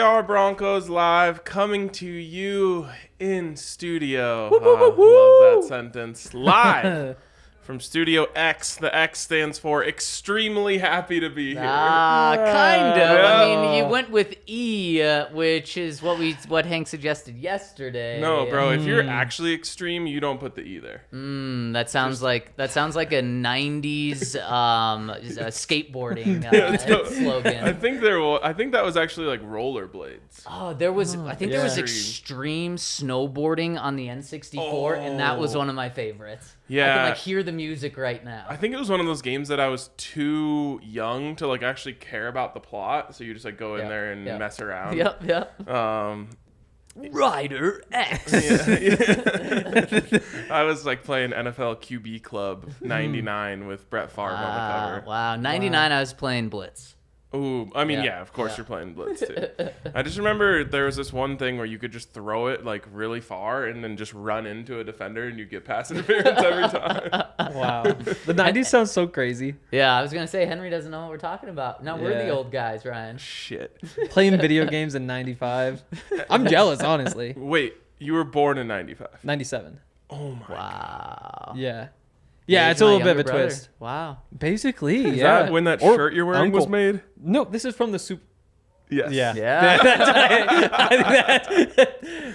DNVR Broncos live, coming to you in studio. Love that sentence. Live from Studio X. The X stands for extremely happy to be here. Kind of. Yeah. I mean, you went with E, which is what Hank suggested yesterday. No, bro. If you're actually extreme, you don't put the E there. That sounds like a '90s skateboarding slogan. I think that was actually like rollerblades. Oh, there was extreme snowboarding on the N64, and that was one of my favorites. Yeah. I can hear the music right now. I think it was one of those games that I was too young to actually care about the plot, so you just go in there and mess around. Yep. Rider X. I was playing NFL QB Club 99 with Brett Favre on the cover. Wow, 99. I was playing Blitz. Ooh, I mean, of course you're playing Blitz too. I just remember there was this one thing where you could just throw it really far and then just run into a defender and you get pass interference every time. Wow. The 90s sounds so crazy. Yeah, I was going to say, Henry doesn't know what we're talking about. No, we're the old guys, Ryan. Shit. Playing video games in 95. I'm jealous, honestly. Wait, you were born in 95? 97. Oh my Wow. Yeah. Yeah, it's a little bit of a twist. Wow. Basically, Is that when that shirt you're wearing was made? No, this is from the Super. Yes. Yeah.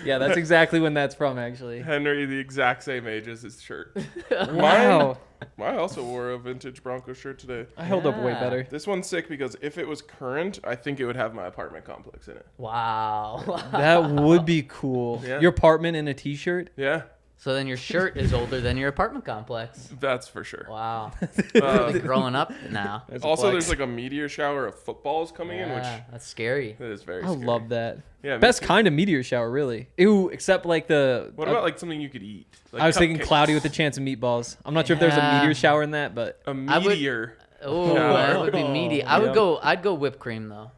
Yeah, that's exactly when that's from, actually. Henry, the exact same age as his shirt. Wow. I also wore a vintage Broncos shirt today. I held up way better. This one's sick because if it was current, I think it would have my apartment complex in it. Wow. That would be cool. Yeah. Your apartment in a t-shirt? Yeah. So then your shirt is older than your apartment complex. That's for sure. Wow. Really growing up now. Also, there's a meteor shower of footballs coming in, which that's scary. that is very I scary. love that. Yeah, Best kind of meteor shower, really. Ew, except the... What about something you could eat? I was thinking cloudy with a chance of meatballs. I'm not sure if there's a meteor shower in that, but... A meteor. Oh, that would be meaty. I'd go whipped cream, though.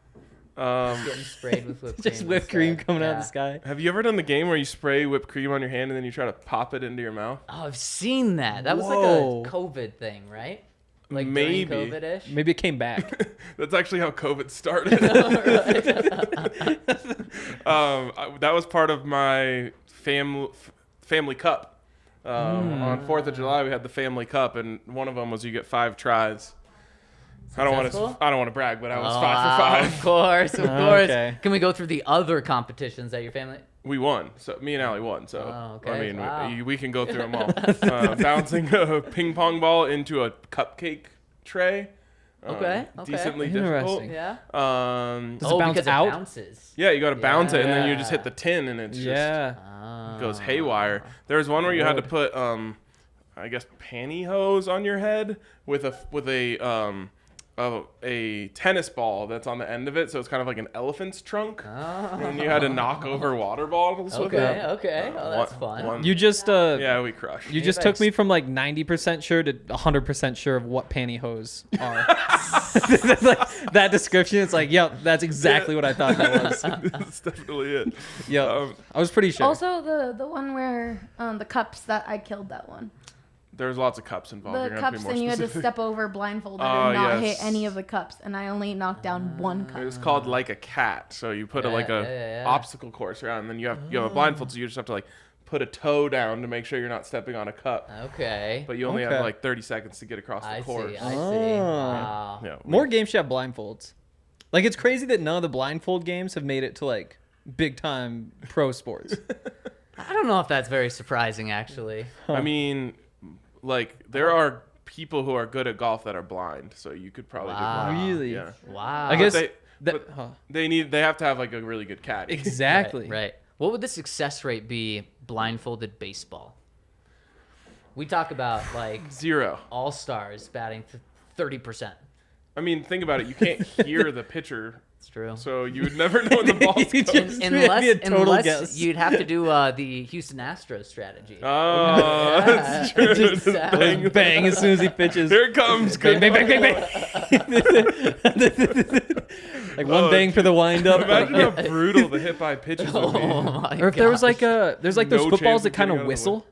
Getting sprayed with whipped cream. Just whipped cream coming out of the sky. Have you ever done the game where you spray whipped cream on your hand and then you try to pop it into your mouth? Oh, I've seen that. That was Whoa. like a COVID thing, right? Maybe. During COVID-ish? Maybe it came back. That's actually how COVID started. That was part of my family cup. On 4th of July, we had the family cup, and one of them was you get 5 tries. I don't want to brag, but I was 5 for 5. Of course. Okay. Can we go through the other competitions that your family? We won. So me and Allie won. So okay. I mean, Wow. we can go through them all. Bouncing a ping pong ball into a cupcake tray. Okay. Decently difficult. Interesting. Yeah. Does it bounce because out? it bounces. Yeah, you got to bounce it, and then you just hit the tin, and it's Yeah. just goes haywire. There was one where you had to put, I guess, pantyhose on your head with a tennis ball that's on the end of it, so it's kind of like an elephant's trunk. And you had to knock over water bottles with it. Okay. Oh, that's fun. You just Yeah, we crushed. You just took me from 90% sure to 100% sure of what pantyhose are. That description, it's yep, that's exactly what I thought that was. That's definitely it. Yep, I was pretty sure. Also, the one where the cups, that I killed that one. There's lots of cups involved. The You're gonna have to cups, be more and you had to specific. step over blindfolded Oh, and not yes. hit any of the cups, and I only knocked down one cup. It's called like a cat. So you put a obstacle course around, and then you have a blindfold, so you just have to put a toe down to make sure you're not stepping on a cup. Okay. But you only have 30 seconds to get across the course. I see. Wow. Yeah, More games should have blindfolds. It's crazy that none of the blindfold games have made it to big time pro sports. I don't know if that's very surprising, actually. I mean, there are people who are good at golf that are blind, so you could probably do blind. Really? Yeah. Wow. I guess They have to have a really good caddy. exactly. Right. What would the success rate be blindfolded baseball? We talk about 0. all-stars batting 30%. I mean, think about it. You can't hear the pitcher, It's true. so you would never know when the ball's going. Unless you'd have to do the Houston Astros strategy. Oh, that's true. Just Bang as soon as he pitches. Here it comes. Bang, bang, bang, bang, bang. One bang for the wind up. Imagine how brutal the hit by pitches would be. Or if there was there's those No footballs chance that of kind getting out of of the whistle.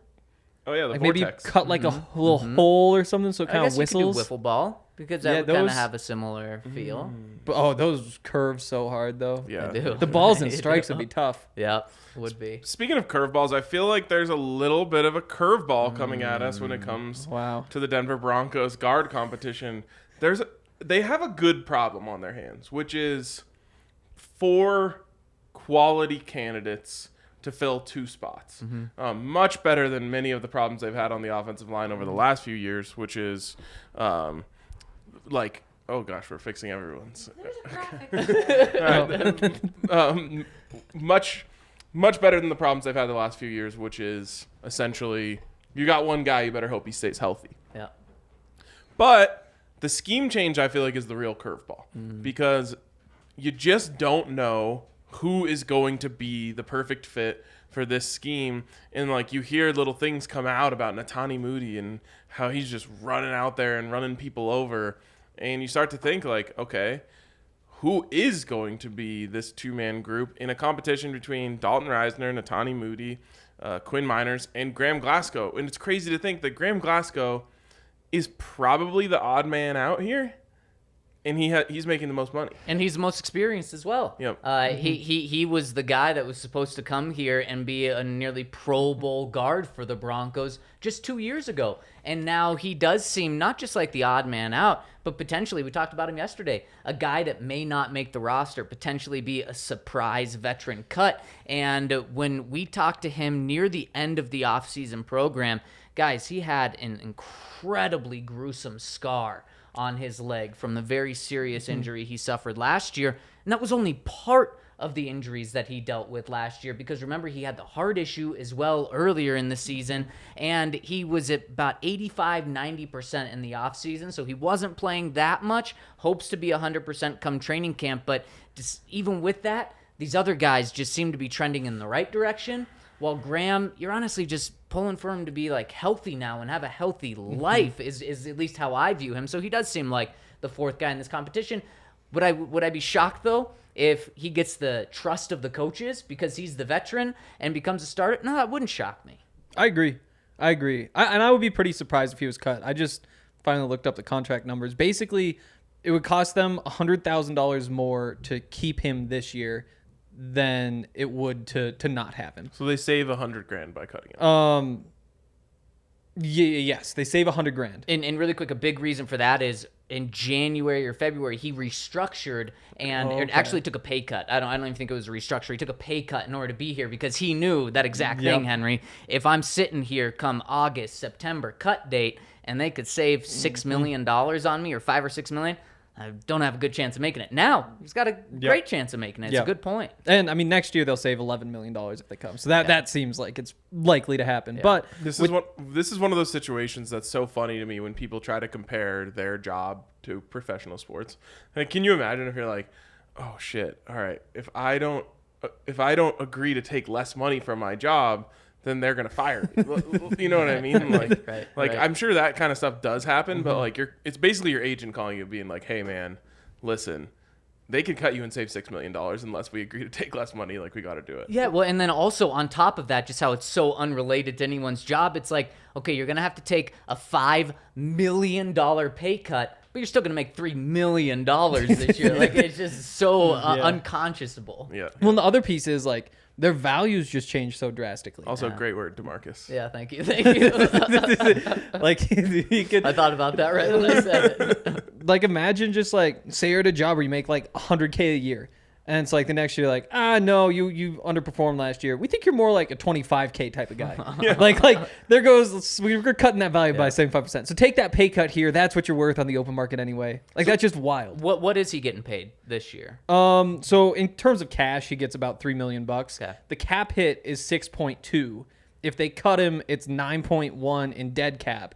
Oh yeah, the Maybe vortex. cut a little hole or something so it I kind guess of whistles. you could do wiffle ball. Because that would kind of have a similar feel. But, those curve so hard, though. Yeah. I do. The balls and strikes would be tough. Yeah, would be. Speaking of curveballs, I feel like there's a little bit of a curveball coming at us when it comes to the Denver Broncos guard competition. They have a good problem on their hands, which is 4 quality candidates to fill 2 spots. Much better than many of the problems they've had on the offensive line over the last few years, which is like, oh gosh, we're fixing everyone's. Much better than the problems they've had the last few years, which is essentially you got one guy, you better hope he stays healthy. Yeah. But the scheme change, I feel like, is the real curveball because you just don't know who is going to be the perfect fit for this scheme. And like you hear little things come out about Netani Moody and how he's just running out there and running people over. And you start to think like, okay, who is going to be this 2-man group in a competition between Dalton Risner, Netani Moody, Quinn Meinerz, and Graham Glasgow? And it's crazy to think that Graham Glasgow is probably the odd man out here. And he's making the most money. And he's the most experienced as well. Yep. He was the guy that was supposed to come here and be a nearly Pro Bowl guard for the Broncos just 2 years ago. And now he does seem not just like the odd man out, but potentially, we talked about him yesterday, a guy that may not make the roster, potentially be a surprise veteran cut. And when we talked to him near the end of the offseason program, guys, he had an incredibly gruesome scar on his leg from the very serious injury he suffered last year. And that was only part of the injuries that he dealt with last year, because remember, he had the heart issue as well earlier in the season, and he was at about 85-90% in the offseason, so he wasn't playing that much. Hopes to be 100% come training camp, but just, even with that, these other guys just seem to be trending in the right direction, while Graham, you're honestly just pulling for him to be like healthy now and have a healthy life is at least how I view him. So he does seem like the 4th guy in this competition. Would I be shocked though if he gets the trust of the coaches because he's the veteran and becomes a starter? No, that wouldn't shock me. I agree. And I would be pretty surprised if he was cut. I just finally looked up the contract numbers. Basically, it would cost them $100,000 more to keep him this year than it would to not have him. So they save $100,000 by cutting him. Yes, they save $100,000. And really quick, a big reason for that is in January or February he restructured and it actually took a pay cut. I don't even think it was a restructure. He took a pay cut in order to be here because he knew that exact thing, Henry. If I'm sitting here come August, September cut date, and they could save $6 million on me or $5 or $6 million, I don't have a good chance of making it. Now, he's got a great chance of making it. It's a good point. And, I mean, next year they'll save $11 million if they come. So that seems like it's likely to happen. Yeah. But this is one of those situations that's so funny to me when people try to compare their job to professional sports. Like, can you imagine if you're like, oh, shit, all right, if I don't agree to take less money from my job, then they're gonna fire me. You know what I mean? Like, right. I'm sure that kind of stuff does happen, but like it's basically your agent calling you, being like, "Hey, man, listen, they could cut you and save $6 million unless we agree to take less money. Like, we got to do it." Yeah, well, and then also on top of that, just how it's so unrelated to anyone's job, it's like, okay, you're gonna have to take a $5 million pay cut, but you're still gonna make $3 million this year. Like, it's just so unconscionable. Yeah. Well, and the other piece is like, their values just change so drastically. Also, great word, DeMarcus. Yeah, thank you. Like, he could, I thought about that right when I said it. Like, imagine just like, say you're at a job where you make like $100K a year, and it's like the next year, like, no, you underperformed last year. We think you're more like a 25K type of guy. Like there goes, we're cutting that value by 75%. So take that pay cut here. That's what you're worth on the open market anyway. Like, that's just wild. What is he getting paid this year? So in terms of cash, he gets about $3 million. Okay. The cap hit is 6.2. If they cut him, it's 9.1 in dead cap.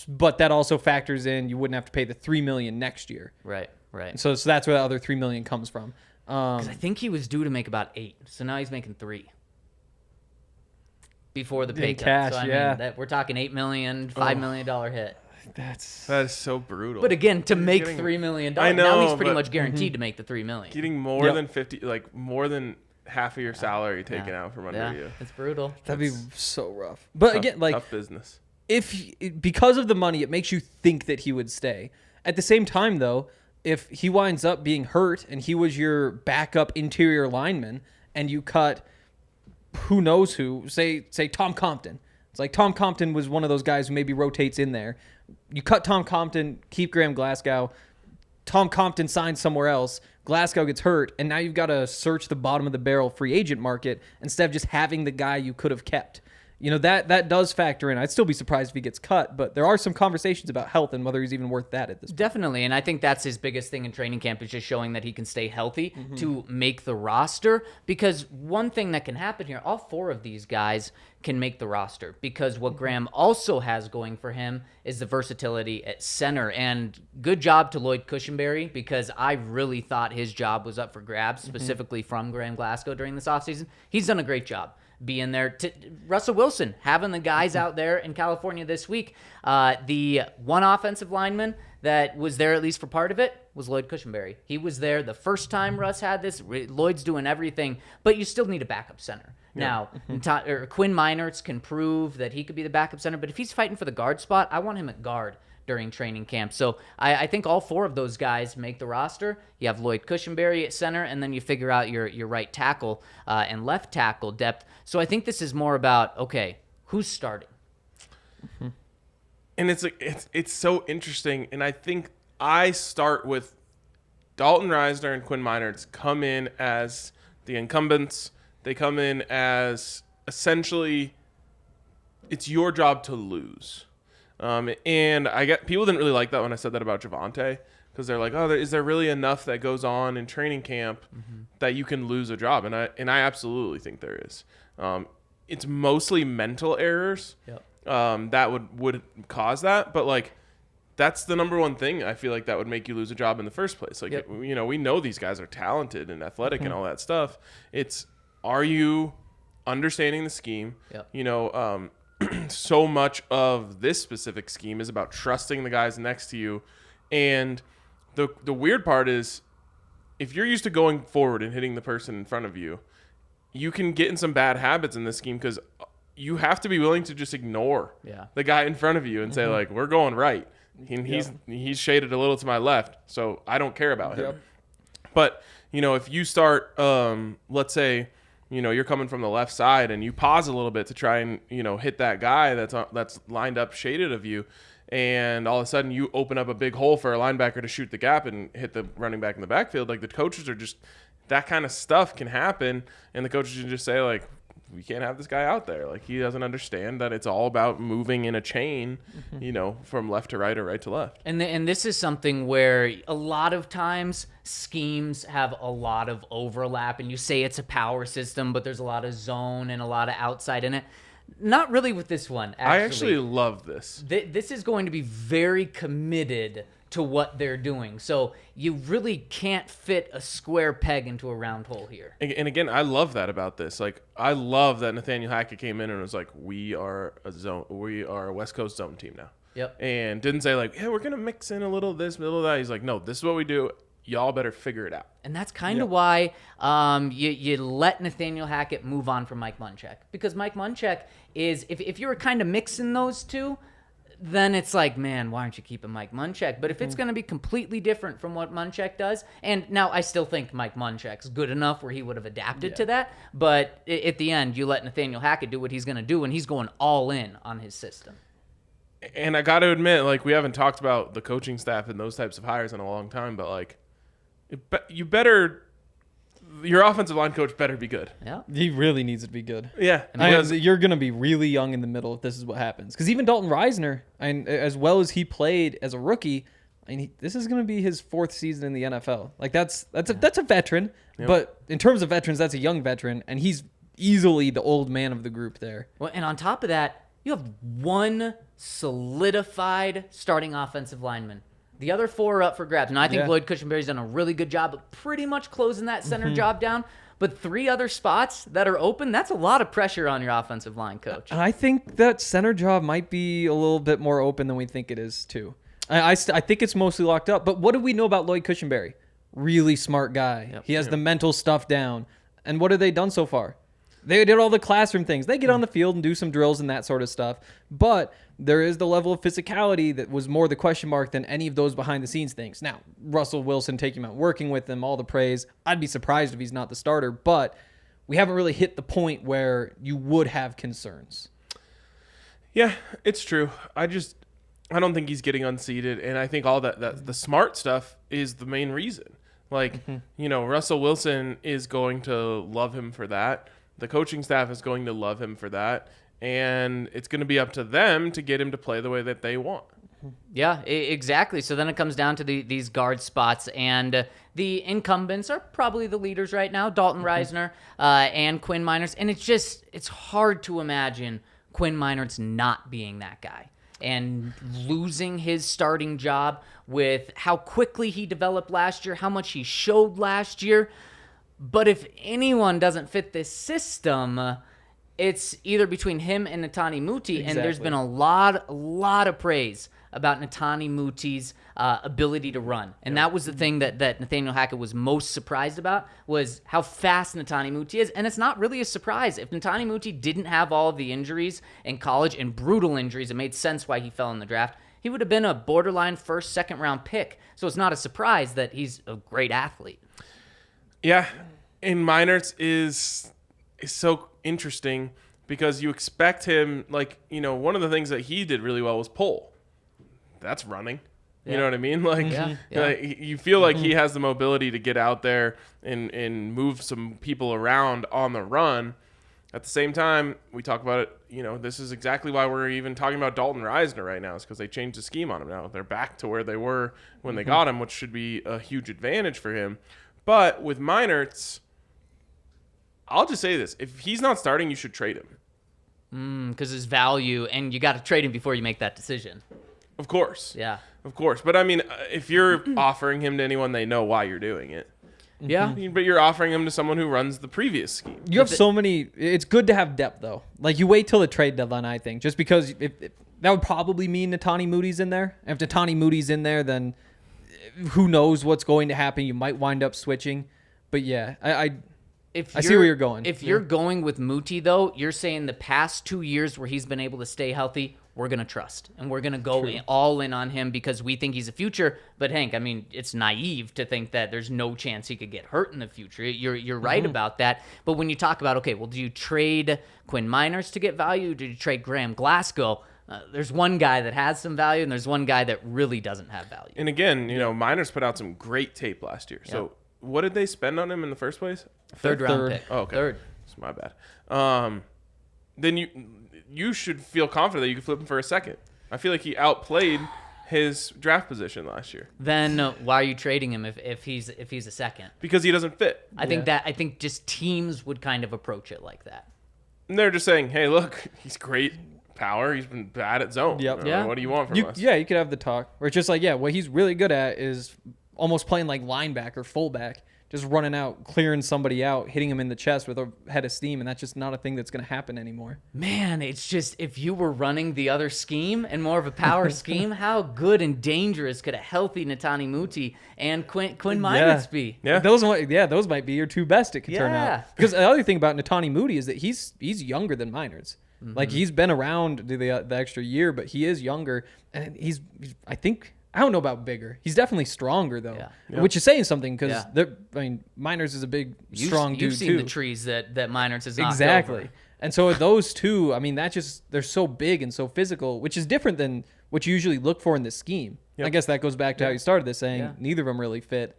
But that also factors in you wouldn't have to pay the $3 million next year. Right. So that's where the other $3 million comes from. Because I think he was due to make about 8, so now he's making 3 before the pay cut. Cash, so I mean, we're talking $8 million, $5 million hit. That is so brutal. But again, to make $3 million, I know, now he's pretty much guaranteed to make the $3 million. Getting more than 50, like more than half of your salary taken out from under you. It's brutal. That'd be so rough. But again, like, tough business. Because of the money, it makes you think that he would stay. At the same time, though, if he winds up being hurt and he was your backup interior lineman and you cut who knows who, say Tom Compton. It's like Tom Compton was one of those guys who maybe rotates in there. You cut Tom Compton, keep Graham Glasgow. Tom Compton signs somewhere else. Glasgow gets hurt, and now you've got to search the bottom of the barrel free agent market instead of just having the guy you could have kept. That does factor in. I'd still be surprised if he gets cut, but there are some conversations about health and whether he's even worth that at this point. Definitely, and I think that's his biggest thing in training camp is just showing that he can stay healthy to make the roster, because one thing that can happen here, all 4 of these guys can make the roster, because what Graham also has going for him is the versatility at center, and good job to Lloyd Cushenberry, because I really thought his job was up for grabs, specifically from Graham Glasgow during this offseason. He's done a great job being there. Russell Wilson, having the guys out there in California this week. The one offensive lineman that was there, at least for part of it, was Lloyd Cushenberry. He was there the first time Russ had this. Lloyd's doing everything, but you still need a backup center. Yeah. Now, Quinn Meinerz can prove that he could be the backup center, but if he's fighting for the guard spot, I want him at guard during training camp. So I think all 4 of those guys make the roster. You have Lloyd Cushenberry at center, and then you figure out your right tackle and left tackle depth. So I think this is more about, okay, who's starting? And it's so interesting, and I think I start with Dalton Risner and Quinn Meinerz come in as the incumbents. They come in as essentially it's your job to lose. And I get people didn't really like that when I said that about Javonte, because they're like, is there really enough that goes on in training camp that you can lose a job? And I absolutely think there is. It's mostly mental errors that would cause that, but like that's the number one thing I feel like that would make you lose a job in the first place. Like we know these guys are talented and athletic and all that stuff. It's, are you understanding the scheme? So much of this specific scheme is about trusting the guys next to you. And the weird part is, if you're used to going forward and hitting the person in front of you, you can get in some bad habits in this scheme, because you have to be willing to just ignore the guy in front of you and say, like, we're going right. And he's shaded a little to my left, so I don't care about him. But, if you start, let's say, you're coming from the left side and you pause a little bit to try and, hit that guy that's lined up shaded of you, and all of a sudden you open up a big hole for a linebacker to shoot the gap and hit the running back in the backfield. Like, the coaches are just, that kind of stuff can happen, and the coaches can just say, like, we can't have this guy out there. Like, he doesn't understand that it's all about moving in a chain, from left to right or right to left. And this is something where a lot of times schemes have a lot of overlap, and you say it's a power system, but there's a lot of zone and a lot of outside in it. Not really with this one, actually. I actually love this. This is going to be very committed to what they're doing. So you really can't fit a square peg into a round hole here. And again, I love that about this. Like, I love that Nathaniel Hackett came in and was like, we are a West Coast zone team now. Yep. And didn't say, like, yeah, we're going to mix in a little of this, a little of that. He's like, no, this is what we do. Y'all better figure it out. And that's kind of why you let Nathaniel Hackett move on from Mike Munchak. Because Mike Munchak is, if you were kind of mixing those two, then it's like, man, why aren't you keeping Mike Munchak? But if it's going to be completely different from what Munchak does, and now I still think Mike Munchak's good enough where he would have adapted to that, but at the end, you let Nathaniel Hackett do what he's going to do, and he's going all in on his system. And I got to admit, like, we haven't talked about the coaching staff and those types of hires in a long time, but, like, your offensive line coach better be good. Yeah, he really needs to be good. Yeah, you're going to be really young in the middle if this is what happens. Because even Dalton Risner, as well as he played as a rookie, this is going to be his 4th season in the NFL. Like, that's a veteran, but in terms of veterans, that's a young veteran, and he's easily the old man of the group there. Well, and on top of that, you have one solidified starting offensive lineman. The other 4 are up for grabs. And I think Lloyd Cushenberry's done a really good job of pretty much closing that center job down. But 3 other spots that are open, that's a lot of pressure on your offensive line coach. And I think that center job might be a little bit more open than we think it is, too. I think it's mostly locked up. But what do we know about Lloyd Cushenberry? Really smart guy. Yep. He has the mental stuff down. And what have they done so far? They did all the classroom things. They get on the field and do some drills and that sort of stuff. But there is the level of physicality that was more the question mark than any of those behind the scenes things. Now, Russell Wilson taking him out, working with him, all the praise. I'd be surprised if he's not the starter, but we haven't really hit the point where you would have concerns. Yeah, it's true. I don't think he's getting unseated, and I think all that the smart stuff is the main reason. Like, Russell Wilson is going to love him for that. The coaching staff is going to love him for that, and it's going to be up to them to get him to play the way that they want. Yeah, exactly. So then it comes down to these guard spots, and the incumbents are probably the leaders right now, Dalton Risner and Quinn Meinerz, and it's hard to imagine Quinn Meinerz not being that guy and losing his starting job with how quickly he developed last year, how much he showed last year. But if anyone doesn't fit this system, it's either between him and Netani Muti, and there's been a lot of praise about Netani Muti's ability to run. And that was the thing that Nathaniel Hackett was most surprised about, was how fast Netani Muti is. And it's not really a surprise. If Netani Muti didn't have all of the injuries in college and brutal injuries, it made sense why he fell in the draft. He would have been a borderline first, second round pick. So it's not a surprise that he's a great athlete. Yeah, and Meinerz is so interesting because you expect him, one of the things that he did really well was pull. That's running. You know what I mean? Like, you feel like he has the mobility to get out there and move some people around on the run. At the same time, we talk about it, this is exactly why we're even talking about Dalton Risner right now, is because they changed the scheme on him now. They're back to where they were when they got him, which should be a huge advantage for him. But with Meinerz, I'll just say this. If he's not starting, you should trade him. Because his value, and you got to trade him before you make that decision. Of course. Yeah. Of course. But, I mean, if you're offering him to anyone, they know why you're doing it. Yeah. But you're offering him to someone who runs the previous scheme. You have so many. It's good to have depth, though. Like, you wait till the trade deadline, I think, just because if that would probably mean Netani Muti's in there. If Netani Muti's in there, then who knows what's going to happen. You might wind up switching. But, yeah, I see where you're going. If you're going with Muti, though, you're saying the past 2 years where he's been able to stay healthy, we're going to trust. And we're going to go all in on him because we think he's a future. But, Hank, I mean, it's naive to think that there's no chance he could get hurt in the future. You're right about that. But when you talk about, okay, well, do you trade Quinn Meinerz to get value? Do you trade Graham Glasgow? There's one guy that has some value, and there's one guy that really doesn't have value. And, again, Meinerz put out some great tape last year. Yep. So what did they spend on him in the first place? Third round pick. Oh, okay. Third. That's my bad. Then you should feel confident that you can flip him for a second. I feel like he outplayed his draft position last year. Then why are you trading him if he's a second? Because he doesn't fit. I think just teams would kind of approach it like that. And they're just saying, hey, look, he's great power. He's been bad at zone. Yep. Yeah. What do you want from us? Yeah, you could have the talk. Or it's just like, what he's really good at is almost playing like linebacker, fullback. Just running out, clearing somebody out, hitting him in the chest with a head of steam, and that's just not a thing that's going to happen anymore. Man, it's just, if you were running the other scheme and more of a power scheme, how good and dangerous could a healthy Netani Muti and Quinn Meinerz be? Yeah. Those might be your two best it could turn Yeah. out. Because the other thing about Netani Muti is that he's younger than Meinerz. Like, he's been around the extra year, but he is younger, and he's I think... I don't know about bigger. He's definitely stronger, though, which is saying something because, Meinerz is a big, strong dude, too. You've seen the trees that Meinerz has knocked exactly. over. And so those two, I mean, they're so big and so physical, which is different than what you usually look for in this scheme. Yep. I guess that goes back to how you started this, saying neither of them really fit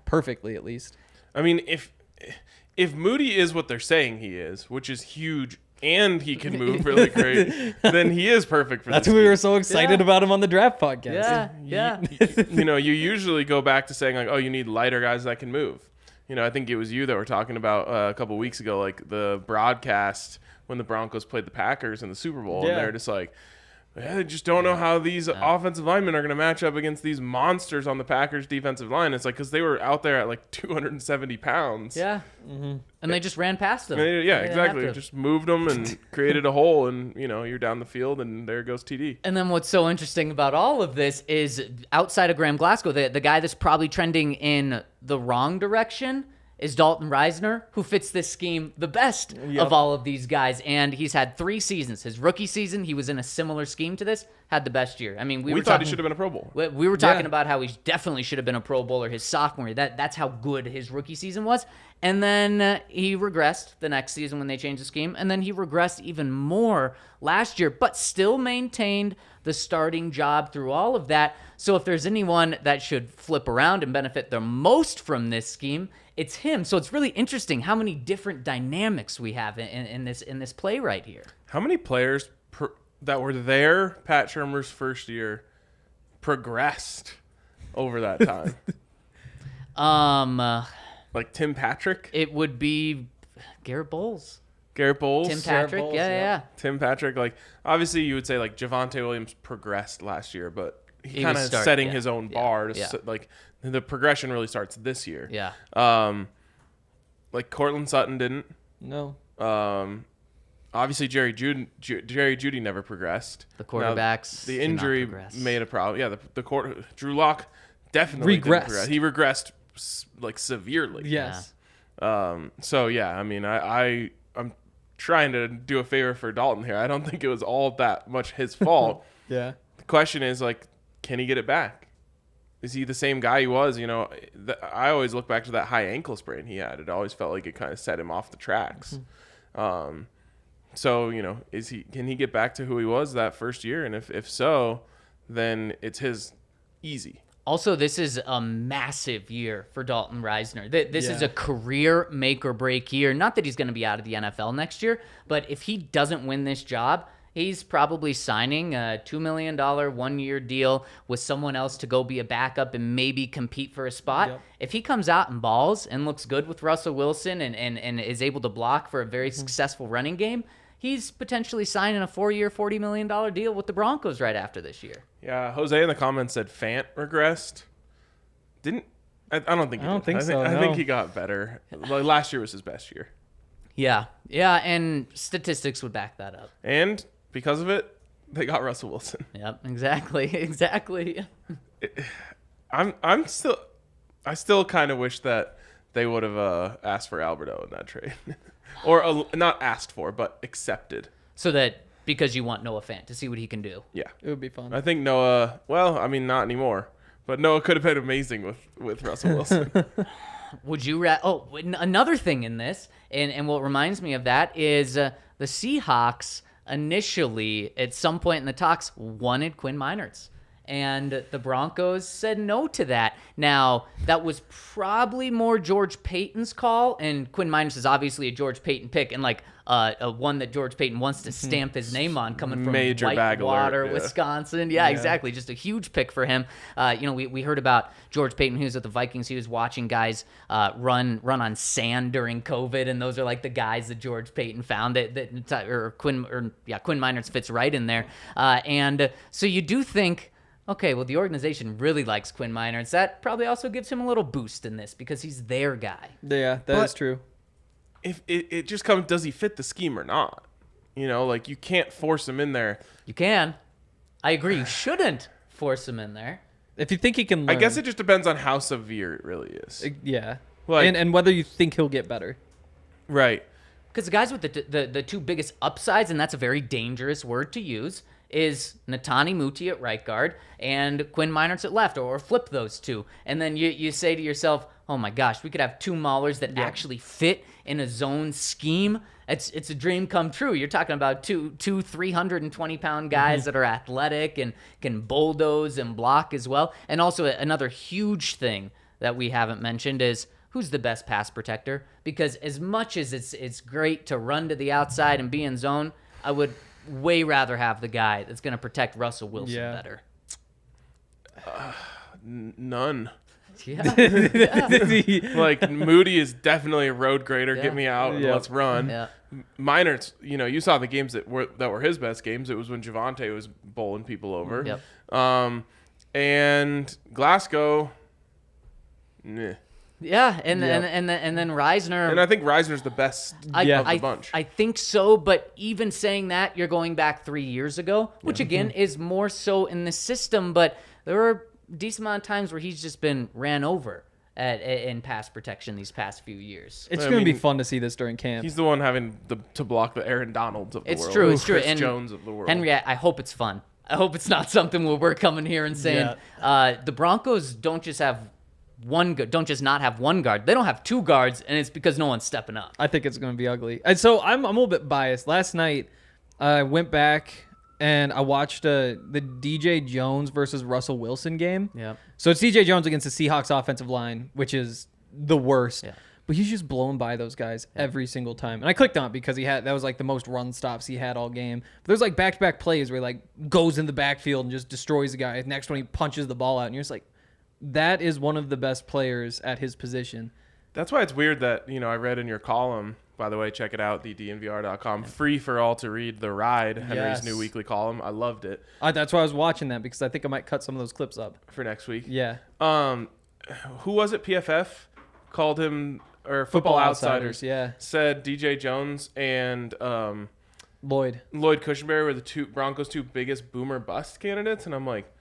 perfectly, at least. I mean, if Moody is what they're saying he is, which is huge, and he can move really great, then he is perfect for this. That's why we were so excited about him on the draft podcast. Yeah. You usually go back to saying, like, oh, you need lighter guys that can move. I think it was you that were talking about a couple of weeks ago, like the broadcast when the Broncos played the Packers in the Super Bowl, and they're just like, they just don't know how these offensive linemen are going to match up against these monsters on the Packers defensive line. It's like, because they were out there at like 270 pounds. Yeah. And they just ran past them. Yeah, exactly. Just moved them and created a hole, and, you're down the field, and there goes TD. And then what's so interesting about all of this is outside of Graham Glasgow, the guy that's probably trending in the wrong direction is Dalton Risner, who fits this scheme the best of all of these guys. And he's had 3 seasons. His rookie season, he was in a similar scheme to this, had the best year. I mean, we thought he should have been a Pro Bowl. We were talking about how he definitely should have been a Pro Bowler his sophomore year. That's how good his rookie season was. And then he regressed the next season when they changed the scheme. And then he regressed even more last year, but still maintained the starting job through all of that. So if there's anyone that should flip around and benefit the most from this scheme, it's him. So it's really interesting how many different dynamics we have in this play right here. How many players that were there Pat Shurmur's first year progressed over that time? Like Tim Patrick? It would be Garrett Bowles. Tim Patrick, Bowles, yeah. Tim Patrick, like obviously you would say like Javonte Williams progressed last year, but he kind of setting his own bar. Like the progression really starts this year. Yeah. Like Cortland Sutton didn't. No. Obviously Jerry Jeudy never progressed. The quarterbacks. The injury made a problem. Yeah. Drew Lock definitely didn't progress. He regressed like severely. Yes. So yeah, I mean, I'm trying to do a favor for Dalton here. I don't think it was all that much his fault. Yeah. The question is like, can he get it back? Is he the same guy he was? You know, I always look back to that high ankle sprain he had. It always felt like it kind of set him off the tracks. So, you know, can he get back to who he was that first year? And if so, then it's his easy. Also, this is a massive year for Dalton Risner. This is a career make-or-break year. Not that he's going to be out of the NFL next year, but if he doesn't win this job, he's probably signing a $2 million one-year deal with someone else to go be a backup and maybe compete for a spot. Yep. If he comes out and balls and looks good with Russell Wilson and is able to block for a very successful running game, he's potentially signing a 4-year, $40 million deal with the Broncos right after this year. Yeah, Jose in the comments said Fant regressed. I don't think so. I think he got better. Like, last year was his best year. Yeah, and statistics would back that up. And because of it, they got Russell Wilson. Yep, exactly. I still kind of wish that they would have asked for Alberto in that trade. Or not asked for, but accepted. So that because you want Noah Fant to see what he can do. Yeah. It would be fun. I think Noah, well, I mean, not anymore. But Noah could have been amazing with Russell Wilson. Would you another thing in this, and what reminds me of that is the Seahawks initially, at some point in the talks, wanted Quinn Meinerz. And the Broncos said no to that. Now, that was probably more George Payton's call, and Quinn Meinerz is obviously a George Payton pick, and like a one that George Payton wants to stamp his name on, coming from Major Whitewater, yeah. Wisconsin. Yeah, exactly. Just a huge pick for him. We heard about George Payton, who's at the Vikings. He was watching guys run on sand during COVID, and those are like the guys that George Payton found. Quinn Meinerz fits right in there. And so you do think, okay, well, the organization really likes Quinn Meinerz. That probably also gives him a little boost in this because he's their guy. Yeah, that is true. If it just comes, does he fit the scheme or not? You know, like you can't force him in there. You can. I agree. You shouldn't force him in there. If you think he can learn. I guess it just depends on how severe it really is. Yeah. Like, and whether you think he'll get better. Right. Because the guys with the two biggest upsides, and that's a very dangerous word to use, is Netani Muti at right guard and Quinn Meinerz at left, or flip those two. And then you say to yourself, oh my gosh, we could have two maulers that actually fit in a zone scheme. It's a dream come true. You're talking about two 320-pound guys that are athletic and can bulldoze and block as well. And also another huge thing that we haven't mentioned is who's the best pass protector? Because as much as it's great to run to the outside and be in zone, I would way rather have the guy that's going to protect Russell Wilson better. None. Yeah. Like Moody is definitely a road grader. Get me out and let's run. Yeah. Meinerz, you saw the games that were his best games. It was when Javonte was bowling people over. Yep. And Glasgow. Meh. Yeah, and then Risner. And I think Risner's the best of the bunch. I think so, but even saying that, you're going back 3 years ago, which again is more so in the system, but there were a decent amount of times where he's just been ran over. in pass protection these past few years. It's going to be fun to see this during camp. He's the one having to block the Aaron Donalds of the world. It's true. It's true. Chris And Jones of the world. Henry, I hope it's fun. I hope it's not something where we're coming here and saying the Broncos don't just have don't just not have one guard. They don't have two guards, and it's because no one's stepping up. I think it's going to be ugly. And so I'm a little bit biased. Last night, I went back and I watched the DJ Jones versus Russell Wilson game. Yeah. So it's DJ Jones against the Seahawks offensive line, which is the worst. Yeah. But he's just blowing by those guys every single time. And I clicked on it because that was like the most run stops he had all game. But there's like back-to-back plays where he like goes in the backfield and just destroys the guy. Next one he punches the ball out. And you're just like, that is one of the best players at his position. That's why it's weird that, I read in your column, by the way, check it out, the DNVR.com, free for all to read The Ride, Henry's new weekly column. I loved it. That's why I was watching that, because I think I might cut some of those clips up. For next week? Yeah. Who was it, PFF? Called him, or Football Outsiders, yeah. Said DJ Jones and Lloyd Cushenberry were the Broncos' two biggest boomer bust candidates, and I'm like,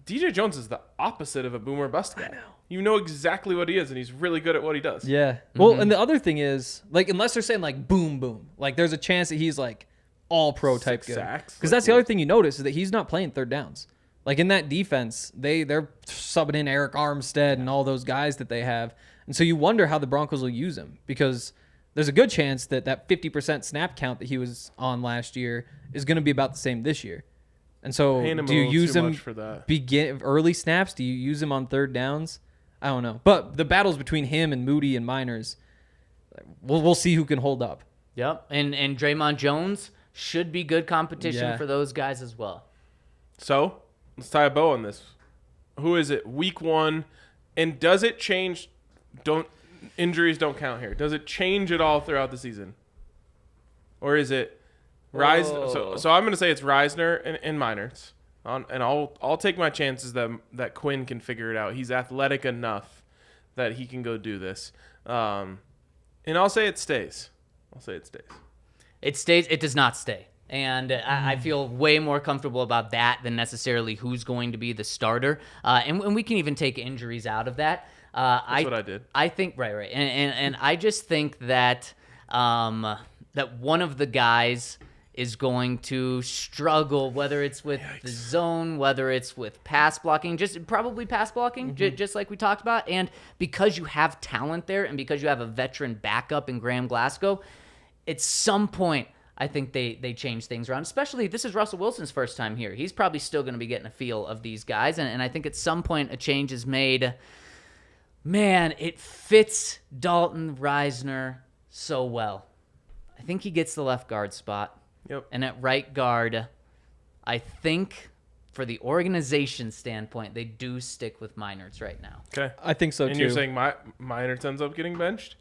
DJ Jones is the opposite of a boomer bust guy. I know. You know exactly what he is, and he's really good at what he does. Yeah. Mm-hmm. Well, and the other thing is, like, unless they're saying, like, boom, boom, like, there's a chance that he's, like, all-pro type good. Because that's the other thing you notice is that he's not playing third downs. Like, in that defense, they're subbing in Eric Armstead and all those guys that they have. And so you wonder how the Broncos will use him, because there's a good chance that 50% snap count that he was on last year is going to be about the same this year. And so do you use him for that? Begin early snaps? Do you use him on third downs? I don't know. But the battles between him and Moody and Meinerz, we'll see who can hold up. Yep. And Draymond Jones should be good competition for those guys as well. So let's tie a bow on this. Who is it? Week 1. And does it change? Injuries don't count here. Does it change at all throughout the season? Or is it Risner? So I'm going to say it's Risner and Meinerz. And I'll take my chances that Quinn can figure it out. He's athletic enough that he can go do this. And I'll say it stays. It stays. It does not stay. And I feel way more comfortable about that than necessarily who's going to be the starter. And we can even take injuries out of that. That's what I did. I think right. And I just think that that one of the guys is going to struggle, whether it's with the zone, whether it's with pass blocking, probably pass blocking, just like we talked about. And because you have talent there and because you have a veteran backup in Graham Glasgow, at some point, I think they change things around. Especially, this is Russell Wilson's first time here. He's probably still going to be getting a feel of these guys. And I think at some point a change is made. Man, it fits Dalton Risner so well. I think he gets the left guard spot. Yep. And at right guard, I think for the organization standpoint, they do stick with Meinerz right now. Okay. I think so, too. And you're saying Meinerz ends up getting benched?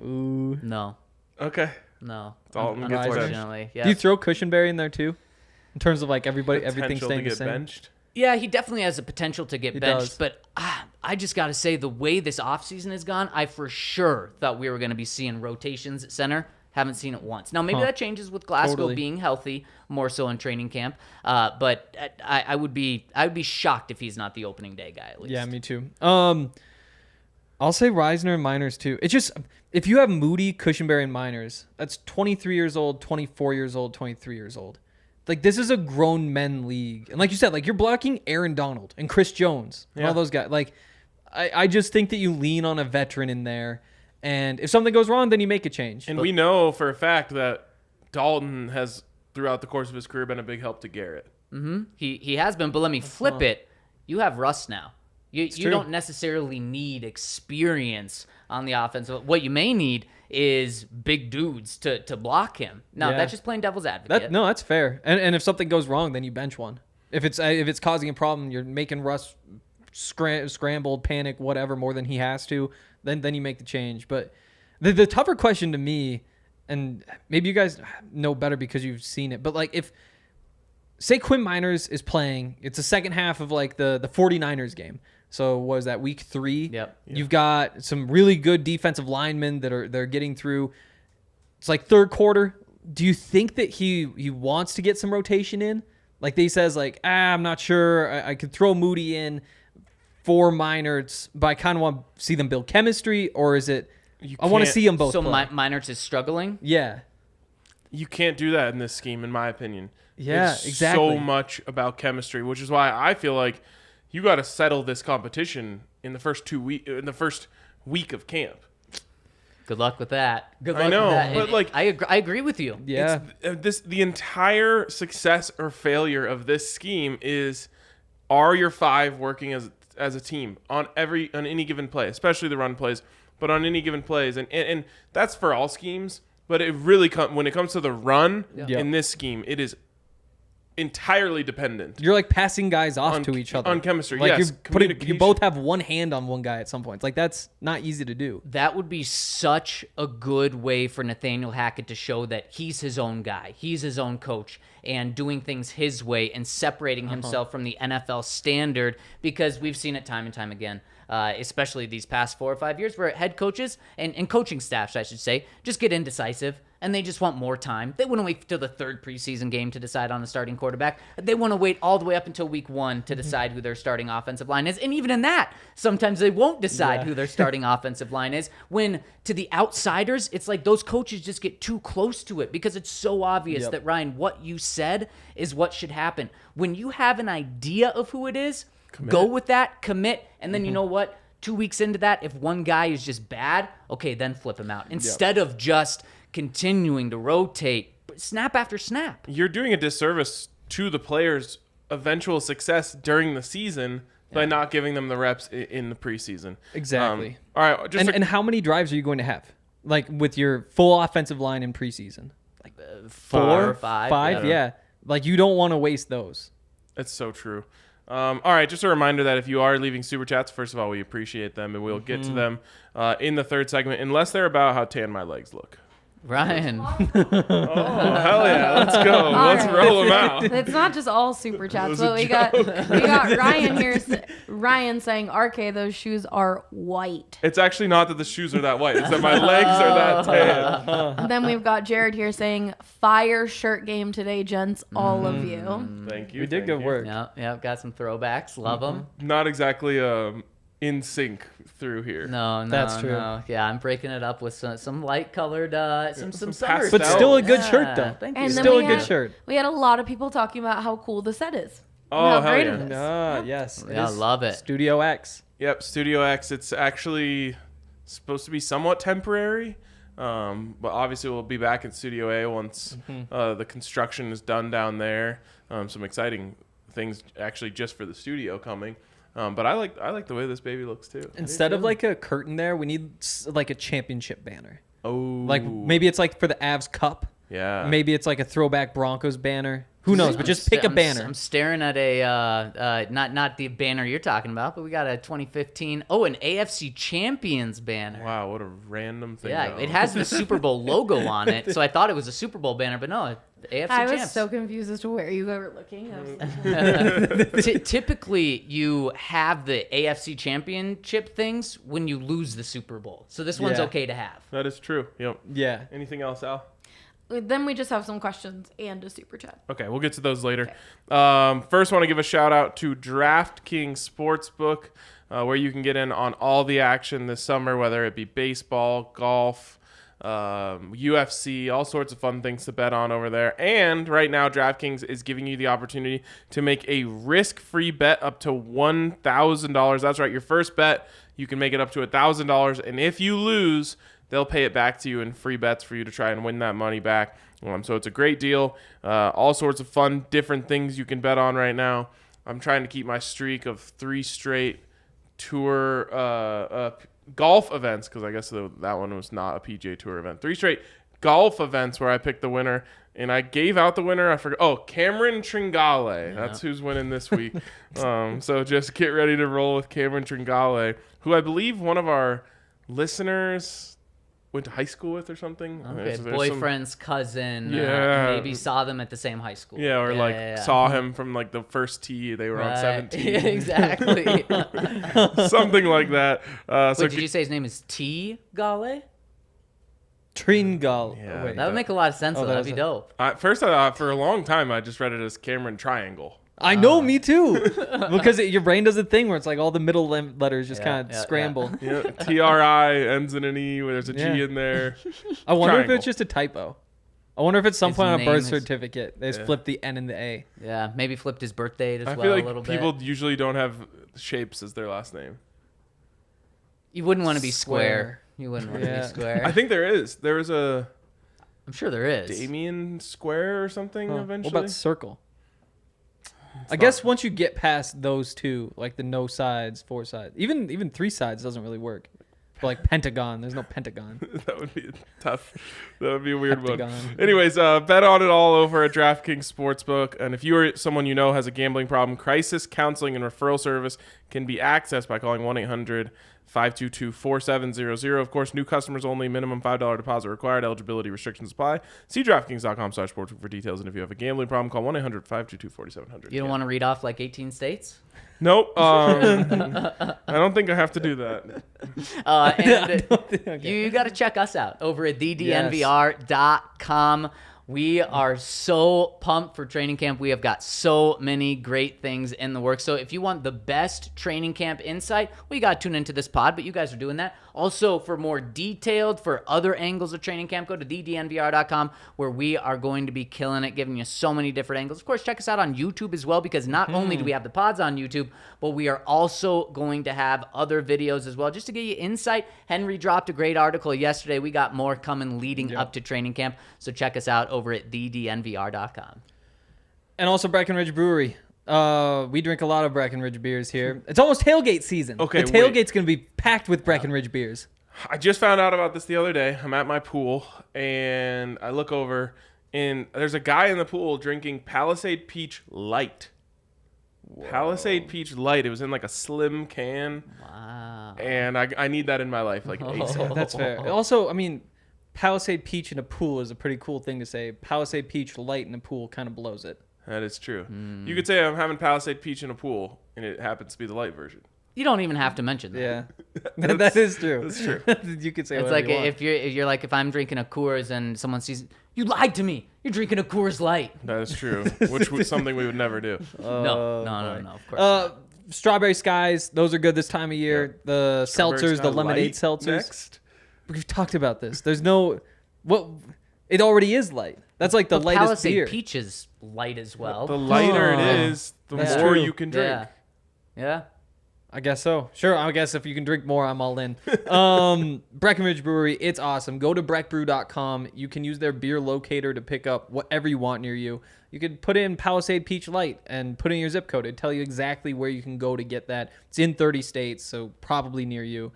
Ooh. No. Okay. No. Dalton gets unfortunately. Do you throw Cushenberry in there, too? In terms of, like, everything staying the same? Benched? Yeah, he definitely has the potential to get benched. does. But I just got to say, the way this offseason has gone, I for sure thought we were going to be seeing rotations at center. Haven't seen it once. Now, maybe that changes with Glasgow being healthy, more so in training camp. But I would be shocked if he's not the opening day guy, at least. Yeah, me too. I'll say Risner and Meinerz, too. It's just, if you have Moody, Cushenberry, and Meinerz, that's 23 years old, 24 years old, 23 years old. Like, this is a grown men league. And like you said, like, you're blocking Aaron Donald and Chris Jones and all those guys. Like, I just think that you lean on a veteran in there. And if something goes wrong, then you make a change. And we know for a fact that Dalton has, throughout the course of his career, been a big help to Garrett. Mm-hmm. He has been, but let me flip it. You have Russ now. You don't necessarily need experience on the offense. What you may need is big dudes to block him. Now, that's just playing devil's advocate. That's fair. And if something goes wrong, then you bench one. If it's causing a problem, you're making Russ scrambled, panic, whatever, more than he has to, then you make the change. But the tougher question to me, and maybe you guys know better because you've seen it, but like if, say Quinn Meinerz is playing, it's the second half of like the 49ers game. So was that week 3? Yep. You've got some really good defensive linemen they're getting through. It's like third quarter. Do you think that he wants to get some rotation in? Like he says, like, I'm not sure. I could throw Moody in. for Meinerz, but I kind of want to see them build chemistry, or is it? I want to can't- see them both. So play. Meinerz is struggling. Yeah. You can't do that in this scheme, in my opinion. Yeah, it's exactly. so much about chemistry, which is why I feel like you got to settle this competition in the first week of camp. Good luck with that. Good luck I know, with that. but And like I agree with you. Yeah. the entire success or failure of this scheme is, are your 5 working as a team on any given play, especially the run plays, but on any given plays, and that's for all schemes. But it really when it comes to the run in this scheme, it is entirely dependent. You're like passing guys off to each other on chemistry. Like Yes, you both have one hand on one guy at some points. Like that's not easy to do. That would be such a good way for Nathaniel Hackett to show that he's his own guy. He's his own coach and doing things his way and separating himself from the NFL standard, because we've seen it time and time again, especially these past 4 or 5 years, where head coaches and coaching staffs, I should say, just get indecisive. And they just want more time. They wouldn't wait till the 3rd preseason game to decide on a starting quarterback. They want to wait all the way up until week 1 to decide who their starting offensive line is. And even in that, sometimes they won't decide who their starting offensive line is. When to the outsiders, it's like those coaches just get too close to it, because it's so obvious that, Ryan, what you said is what should happen. When you have an idea of who it is, go with that, commit, and then you know what? 2 weeks into that, if one guy is just bad, okay, then flip him out. Instead of just continuing to rotate snap after snap. You're doing a disservice to the players' eventual success during the season by not giving them the reps in the preseason. Exactly. All right. And how many drives are you going to have? Like with your full offensive line in preseason? Like 4, 5? Yeah. Like you don't want to waste those. It's so true. All right, just a reminder that if you are leaving super chats, first of all, we appreciate them, and we'll get to them in the 3rd segment, unless they're about how tan my legs look. Ryan. Oh, hell yeah. Let's go. Let's roll them out. It's not just all super chats, but we got Ryan here. Ryan saying, "RK, those shoes are white." It's actually not that the shoes are that white. It's that my legs are that tan. Then we've got Jared here saying, "Fire shirt game today, gents, all of you." Thank you. We did good work. Yep, got some throwbacks. Love them. Not exactly in sync through here. No, That's true. No. Yeah, I'm breaking it up with some light colored, some summer pastel. But still a good shirt, though. Thank And you. then Still we a good had- shirt. We had a lot of people talking about how cool the set is. Oh, How hell great yeah. it is. Yes. it Yeah, I is love it. Studio X. Yep, Studio X. It's actually supposed to be somewhat temporary, but obviously we'll be back in Studio A once the construction is done down there. Some exciting things actually just for the studio coming. But I like the way this baby looks too. Instead of like a curtain there, we need like a championship banner. Oh, Like maybe it's like for the Avs Cup. yeah, Maybe it's like a throwback Broncos banner. Who knows? But just pick a banner. I'm staring at a not the banner you're talking about, but we got a 2015 an AFC Champions banner. Wow, what a random thing. Yeah, though. it has the Super Bowl logo on it, so I thought it was a Super Bowl banner, but no, the AFC I was Champs. so confused as to where you were looking. I was like, Typically, you have the AFC Championship things when you lose the Super Bowl, so this one's Yeah. okay to have. That is true. Yep. Yeah. Anything else, Al? then we just have some questions and a super chat. Okay, we'll get to those later. First, want to give a shout out to DraftKings Sportsbook, where you can get in on all the action this summer, whether it be baseball, golf, UFC, all sorts of fun things to bet on over there. And right now, DraftKings is giving you the opportunity to make a risk-free bet up to $1,000. That's right, your first bet, you can make it up to $1,000, and if you lose, they'll pay it back to you in free bets for you to try and win that money back. So it's a great deal. All sorts of fun, different things you can bet on right now. I'm trying to keep my streak of 3 straight tour golf events, because I guess that one was not a PGA Tour event. 3 straight golf events where I picked the winner, and I gave out the winner. I forgot. Oh, Cameron Tringale. That's who's winning this week. So just get ready to roll with Cameron Tringale, who I believe one of our listeners went to high school with or something. Okay, There's boyfriend's cousin. Yeah. Maybe saw them at the same high school. Yeah, or yeah. saw him from like the first tee. They were on Right. 17. Yeah, exactly. Something like that. Wait, did you say his name is T. Gale? Tringal. Yeah. Wait. That would make a lot of sense. Oh, Though. that That'd was be dope. First, I thought for a long time I just read it as Cameron Triangle. I know, me too. Because your brain does a thing where it's like all the middle letters just kind of scramble. Yeah, TRI ends in an E where there's a G in there. I wonder Triangle. if it's just a typo. I wonder if at some His point on a name birth is- certificate they just flipped the N and the A. Yeah, maybe flipped his birth date as I well feel a like little people bit. usually don't have shapes as their last name. You wouldn't want to be square. Square. You wouldn't want to Yeah. be square. I think there is. There was a I'm sure there is. Damien Square or something eventually. What about circle? I guess once you get past those two, like the no sides, 4 sides, even 3 sides doesn't really work. But like pentagon, there's no pentagon. That would be tough. That would be a weird one. Heptagon. Anyways, bet on it all over at DraftKings Sportsbook. And if you or someone you know has a gambling problem, crisis counseling and referral service can be accessed by calling 1-800-522-4700. Of course, new customers only. Minimum $5 deposit required. Eligibility restrictions apply. See DraftKings.com/sportsbook for details. And if you have a gambling problem, call 1-800-522-4700. You don't want to read off like 18 states? Nope. I don't think I have to do that. And you got to check us out over at thednvr.com. We are so pumped for training camp. We have got so many great things in the works. So if you want the best training camp insight, well, you got to tune into this pod, but you guys are doing that. Also, for more detailed, for other angles of training camp, go to thednvr.com, where we are going to be killing it, giving you so many different angles. Of course, check us out on YouTube as well, because not only do we have the pods on YouTube, but we are also going to have other videos as well, just to give you insight. Henry dropped a great article yesterday. We got more coming leading up to training camp. So check us out over at thednvr.com. And also Breckenridge Brewery. We drink a lot of Breckenridge beers here. It's almost tailgate season. Okay, the tailgate's going to be packed with Breckenridge beers. I just found out about this the other day. I'm at my pool, and I look over, and there's a guy in the pool drinking Palisade Peach Light. Whoa. Palisade Peach Light. It was in like a slim can. Wow. And I need that in my life, like ASAP. That's fair. Also, I mean, Palisade Peach in a pool is a pretty cool thing to say. Palisade Peach Light in a pool kind of blows it. That is true. You could say I'm having Palisade Peach in a pool, and it happens to be the light version. You don't even have to mention that. Yeah, that is true. That's true. You could say It's whatever like you want. if you're like, if I'm drinking a Coors and someone sees, you lied to me. You're drinking a Coors Light. That is true, which was something we would never do. No, of course not. Strawberry Skies, those are good this time of year. The seltzers, the lemonade seltzers. Next. We've talked about this. There's no, it already is light. That's like the But lightest Palisade beer. Peach is light as well. The lighter it is, the That's more true. you can drink. Yeah. I guess so. Sure, I guess if you can drink more, I'm all in. Breckenridge Brewery, it's awesome. Go to breckbrew.com. You can use their beer locator to pick up whatever you want near you. You could put in Palisade Peach Light and put in your zip code. It'd tell you exactly where you can go to get that. It's in 30 states, so probably near you.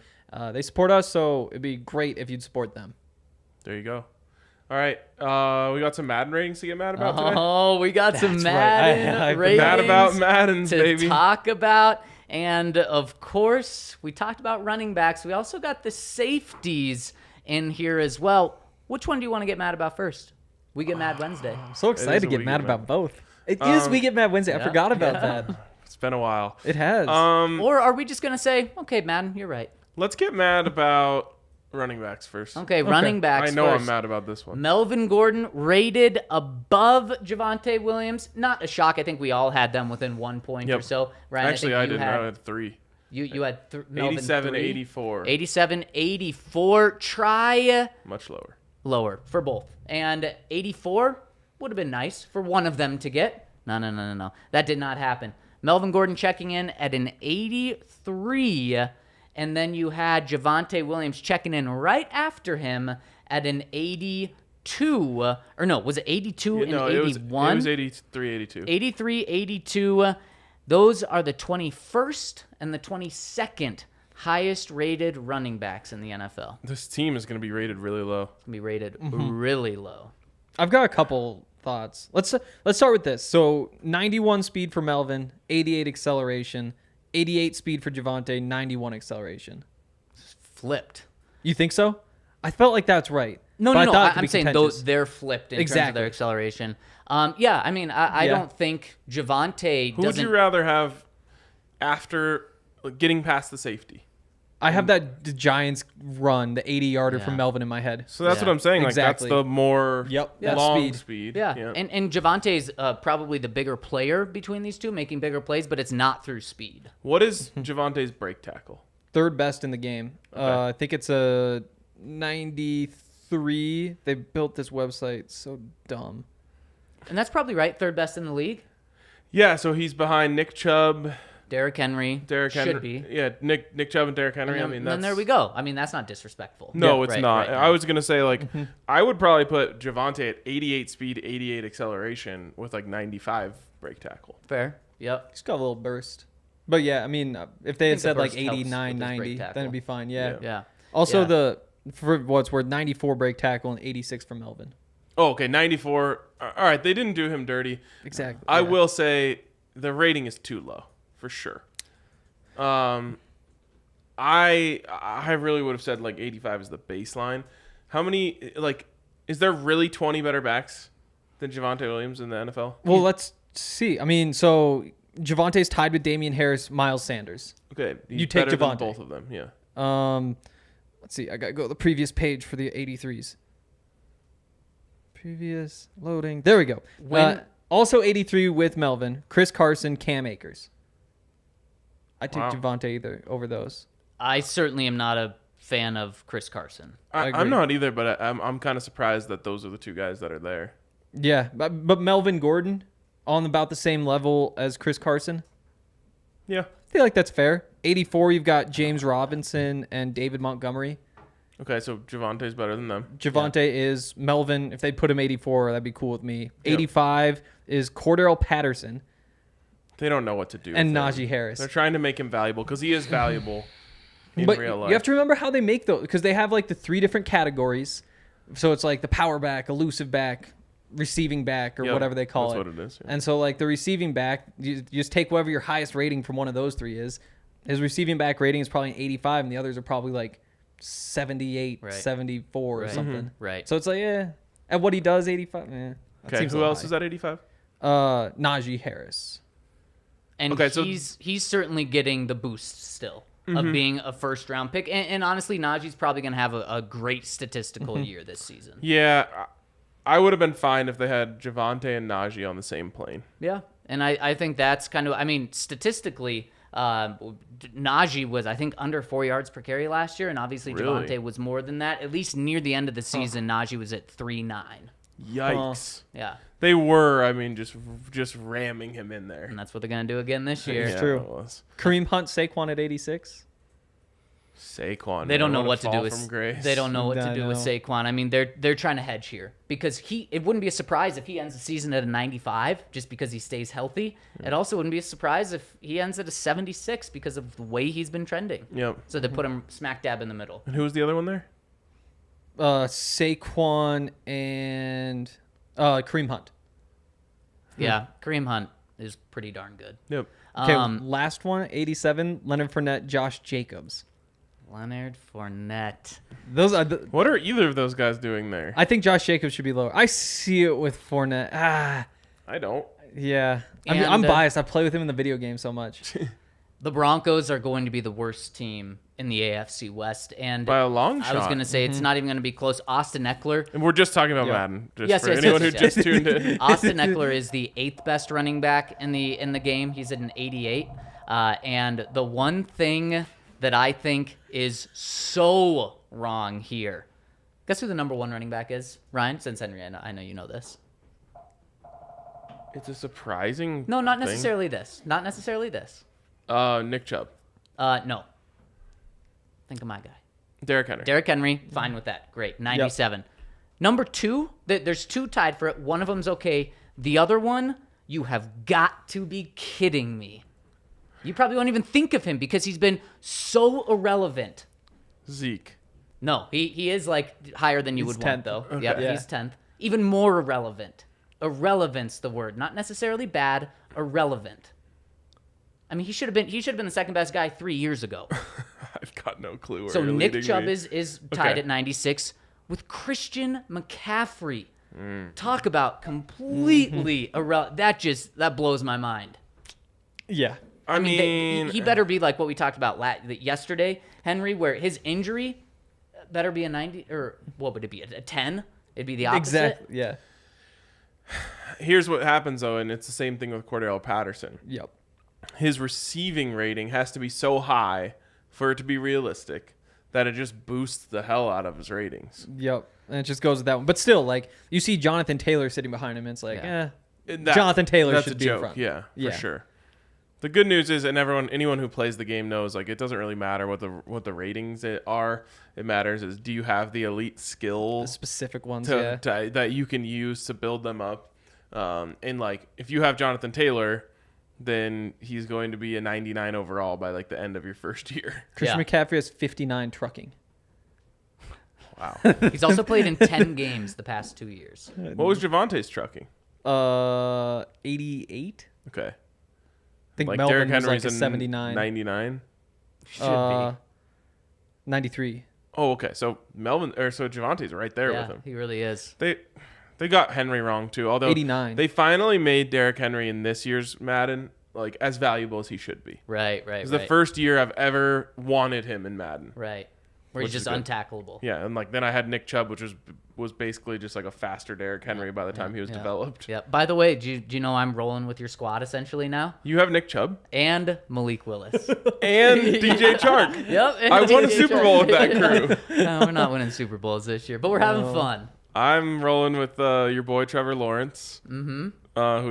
They support us, so it'd be great if you'd support them. There you go. All right, we got some Madden ratings to get mad about today. Oh, we got some right. Madden I've been ratings Mad about Maddens, to baby. talk about. And, of course, we talked about running backs. We also got the safeties in here as well. Which one do you want to get mad about first? We Get Mad Wednesday. I'm so excited is to a get We mad Get about Mad. both. It is We Get Mad Wednesday. I yeah. forgot about that. It's been a while. It has. Or are we just going to say, okay, Madden, you're right. Let's get mad about running backs first. Okay, running backs I know first. I'm mad about this one. Melvin Gordon rated above Javonte Williams. Not a shock. I think we all had them within 1 point or so. Ryan, Actually, I I think you didn't. had, I had 3. You had Melvin 87, 3. 84. 87, 84. Try Much lower. lower for both. And 84 would have been nice for one of them to get. No. That did not happen. Melvin Gordon checking in at an 83. And then you had Javonte Williams checking in right after him at an 82. Or no, was it 82 and 81? It was 83, 82. 83, 82. Those are the 21st and the 22nd highest rated running backs in the NFL. This team is going to be rated really low. It's going to be rated really low. I've got a couple thoughts. Let's start with this. So 91 speed for Melvin, 88 acceleration, 88 speed for Javonte, 91 acceleration. Flipped. You think so? I felt like that's right. No, but I no. thought it could I'm be saying contentious. they're flipped in terms of Exactly. their acceleration. Yeah, I mean, I Yeah. don't think Javonte Who would doesn't. you rather have after getting past the safety? I have the Giants run, the 80-yarder from Melvin in my head. So that's what I'm saying. Like Exactly. that's the more that's long speed. speed. Yeah. And Javante's probably the bigger player between these two, making bigger plays, but it's not through speed. What is Javante's break tackle? Third best in the game. Okay. I think it's a 93. They built this website so dumb. And that's probably right. Third best in the league. Yeah, so he's behind Nick Chubb, Derrick Henry. Should be. Yeah, Nick Chubb and Derrick Henry. And then there we go. I mean, that's not disrespectful. No, Yeah, it's right, not. right. I was gonna say like I would probably put Javonte at 88 speed, 88 acceleration with like 95 break tackle. Fair. Yep. He's got a little burst. But yeah, I mean, if they had think the said like burst helps 89, with his break 90, then tackle. it'd be fine. Yeah. Yeah. Also, Yeah. for what it's worth, 94 break tackle and 86 for Melvin. Oh, okay, 94. All right, they didn't do him dirty. Exactly. I will say the rating is too low for sure. I really would have said like 85 is the baseline. How many is there really 20 better backs than Javonte Williams in the NFL? Well, let's see. I mean, so Javante's tied with Damian Harris, Miles Sanders. Okay, he's You take better than Javonte. both of them. Yeah. Let's see. I gotta go to the previous page for the 83s. Previous loading. There we go. Also 83 with Melvin, Chris Carson, Cam Akers. I take Wow. Javonte over those. I certainly am not a fan of Chris Carson. agree. I'm not either, but I'm kind of surprised that those are the two guys that are there. Yeah, but Melvin Gordon on about the same level as Chris Carson. Yeah. I feel like that's fair. 84, you've got James Robinson and David Montgomery. Okay, so Javonte's better than them. Javonte is Melvin. If they put him 84, that'd be cool with me. 85 is Cordell Patterson They don't know what to do. and with him. Najee Harris. They're trying to make him valuable because he is valuable in But real life. you have to remember how they make those, because they have like the 3 different categories. So it's like the power back, elusive back, receiving back, or Yep, whatever they call that's it. what it is, yeah. And so like the receiving back, you just take whatever your highest rating from one of those 3 is. His receiving back rating is probably an 85, and the others are probably like 78, Right. 74 or Right. something. Right. So it's like, yeah. And what he does, 85, that Okay, seems a who little else high. is at 85? Najee Harris. And Okay, so- he's certainly getting the boost still of being a first round pick. And honestly, Najee's probably going to have a great statistical year this season. Yeah, I would have been fine if they had Javonte and Najee on the same plane. Yeah. And I think that's kind of, I mean, statistically, Najee was, I think, under 4 yards per carry last year. And obviously, Really? Javonte was more than that. At least near the end of the season, Najee was at 3.9. Yikes. Yeah. They were, I mean, just ramming him in there. And that's what they're going to do again this year. It's true. it was. Kareem Hunt, Saquon at 86. Saquon. They don't man, know what to fall do from with grace. they don't know what to I do with know. Saquon. I mean, they're trying to hedge here because it wouldn't be a surprise if he ends the season at a 95 just because he stays healthy. It also wouldn't be a surprise if he ends at a 76 because of the way he's been trending. Yep. So they put him smack dab in the middle. And who was the other one there? Saquon and Kareem Hunt. Yeah, Kareem Hunt is pretty darn good. Yep. Okay, Um, last one, 87, Leonard Fournette, Josh Jacobs. Leonard Fournette. Those are What are either of those guys doing there? I think Josh Jacobs should be lower. I see it with Fournette. I don't. Yeah. And, I'm biased. I play with him in the video game so much. The Broncos are going to be the worst team in the AFC West, and By a long I was shot. going to say it's not even going to be close. Austin Eckler. And we're just talking about Yeah. Madden. Just Yes, for yes, anyone yes, who yes. just tuned in. Austin Eckler is the 8th best running back in the game. He's at an 88. And the one thing that I think is so wrong here. Guess who the number 1 running back is? Ryan, since Henry, I know you know this. It's a surprising. No, not thing. necessarily this. Not necessarily this. Nick Chubb. No. Think of my guy. Derrick Henry. Derrick Henry, fine with that. Great. 97. Number 2, there's 2 tied for it. One of them's okay. The other one, you have got to be kidding me. You probably won't even think of him because he's been so irrelevant. Zeke. No, he is like higher than you He's would want 10th. though. Okay. Yep, Yeah. he's 10th. Even more irrelevant. Irrelevant's the word. Not necessarily bad, irrelevant. I mean, he should have been the second best guy 3 years ago. I've got no clue where So you're Nick leading Chubb me. is tied Okay. at 96 with Christian McCaffrey. Talk about completely irrelevant. That blows my mind. Yeah. I mean, he better be like what we talked about yesterday, Henry, where his injury better be a 90, or what would it be, a 10? It'd be the opposite. Exactly. Yeah. Here's what happens, though, and it's the same thing with Cordell Patterson. Yep. His receiving rating has to be so high for it to be realistic that it just boosts the hell out of his ratings. Yep. And it just goes with that one. But still, like, you see Jonathan Taylor sitting behind him, and it's like, Jonathan Taylor should be in front. Yeah, for sure. The good news is, and anyone who plays the game knows, like, it doesn't really matter what the ratings are. It matters is, do you have the elite skills, The specific ones, that you can use to build them up? And like, if you have Jonathan Taylor, then he's going to be a 99 overall by like the end of your first year. Christian McCaffrey has 59 trucking. Wow. He's also played in 10 games the past 2 years. What was Javante's trucking? 88. Okay. I think Like Melvin Derrick was Henry's like a 79. 99. Should be. 93. Oh, okay. So Javante's right there Yeah, with him. he really is. They got Henry wrong too. Although 89. they finally made Derrick Henry in this year's Madden like as valuable as he should be. Right. It's the first year I've ever wanted him in Madden. Right. Where he's Which is just good. untackleable. Yeah, and like then I had Nick Chubb, which was basically just like a faster Derrick Henry by the time he was developed. Yeah. By the way, do you know I'm rolling with your squad essentially now? You have Nick Chubb And Malik Willis. and DJ Chark. Yep. and I won a DJ Super Bowl with that Chark. crew. No, we're not winning Super Bowls this year, but we're having fun. I'm rolling with your boy Trevor Lawrence, who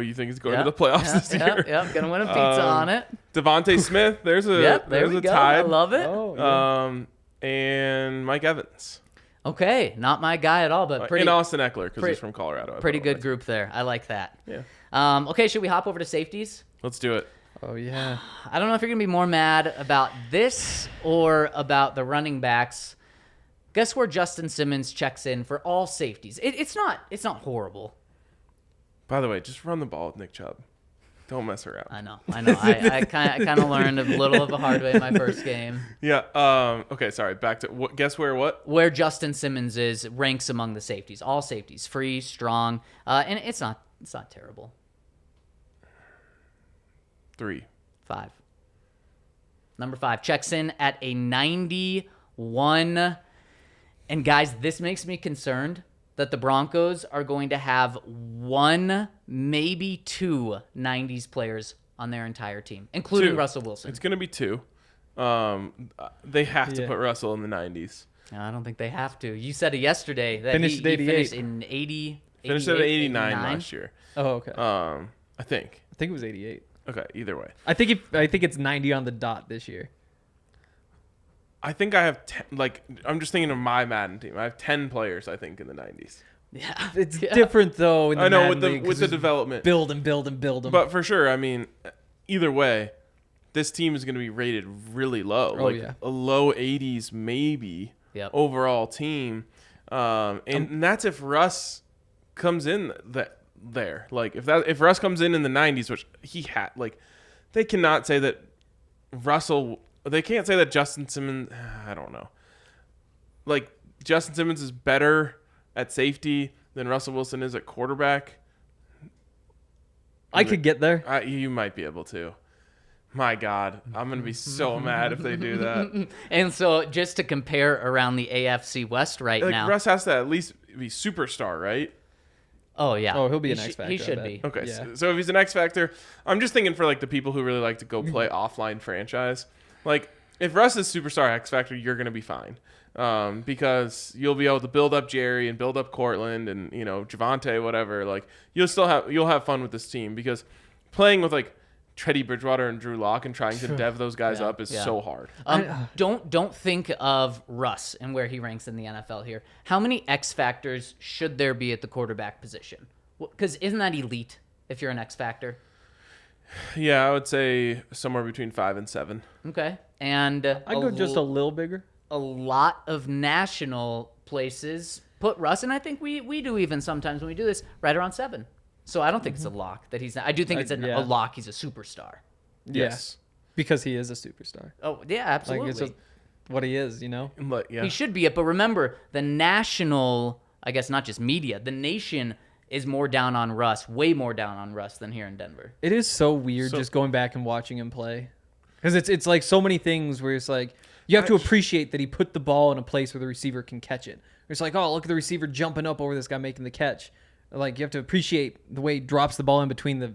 you think is going to the playoffs this year. Yep. Gonna win a pizza on it. Devontae Smith, there's a There we go. tide. I love it. Oh, yeah. And Mike Evans. Okay, not my guy at all, but pretty and Austin Eckler because he's from Colorado. pretty good group there. I like that. Yeah. Okay, should we hop over to safeties? Let's do it. Oh, yeah. I don't know if you're gonna be more mad about this or about the running backs. Guess where Justin Simmons checks in for all safeties? It's not horrible. By the way, just run the ball with Nick Chubb. Don't mess around. I know. I kind of learned a little of a hard way in my first game. Yeah. Okay. Sorry. Back to guess where what? Where Justin Simmons ranks among the safeties, all safeties, free, strong, and it's not terrible. 3. 5. Number 5 checks in at a 91. And guys, this makes me concerned that the Broncos are going to have 1, maybe 2 90s players on their entire team, including 2. Russell Wilson. It's going to be 2. They have to put Russell in the 90s. No, I don't think they have to. You said it yesterday that Finished he at 88. finished in 80. Finished at 89 89? last year. Oh, okay. I think. I think it was 88. Okay. Either way. I think it's 90 on the dot this year. I think I have 10, I'm just thinking of my Madden team. I have 10 players, I think, in the 90s. Yeah. It's different though. In the I know Madden League, with the development. build them. But for sure, I mean, either way, this team is going to be rated really low. Oh, yeah. A low 80s maybe overall team. And that's if Russ comes in there. Like if Russ comes in the 90s, which he had, they cannot say that they can't say that Justin Simmons, I don't know. Like Justin Simmons is better at safety than Russell Wilson is at quarterback. I could get there. You might be able to. My God, I'm going to be so mad if they do that. And so just to compare around the AFC West now. Russ has to at least be superstar, right? Oh, yeah. Oh, he'll be an X Factor. He should be. Okay, Yeah. so if he's an X Factor, I'm just thinking for the people who really like to go play offline franchise. If Russ is superstar X Factor, you're going to be fine. Because you'll be able to build up Jerry and build up Cortland and, Javonte, whatever. You'll have fun with this team because playing with Teddy Bridgewater and Drew Lock and trying to dev those guys up is so hard. Don't think of Russ and where he ranks in the NFL here. How many X factors should there be at the quarterback position? Because isn't that elite if you're an X factor? Yeah, I would say somewhere between 5 and 7. Okay, and I'd go just a little bigger. A lot of national places put Russ, and I think we do even sometimes when we do this, right around 7. So I don't think it's a lock that he's not. I do think it's a lock. He's a superstar. Yes. Because he is a superstar. Oh, yeah, absolutely. It's just what he is, But, yeah. He should be it. But remember, the national, I guess not just media, the nation is more down on Russ, way more down on Russ than here in Denver. It is so weird just going back and watching him play. Because it's like so many things where it's like, you have to appreciate that he put the ball in a place where the receiver can catch it. It's like, oh, look at the receiver jumping up over this guy making the catch. Like, you have to appreciate the way he drops the ball in between the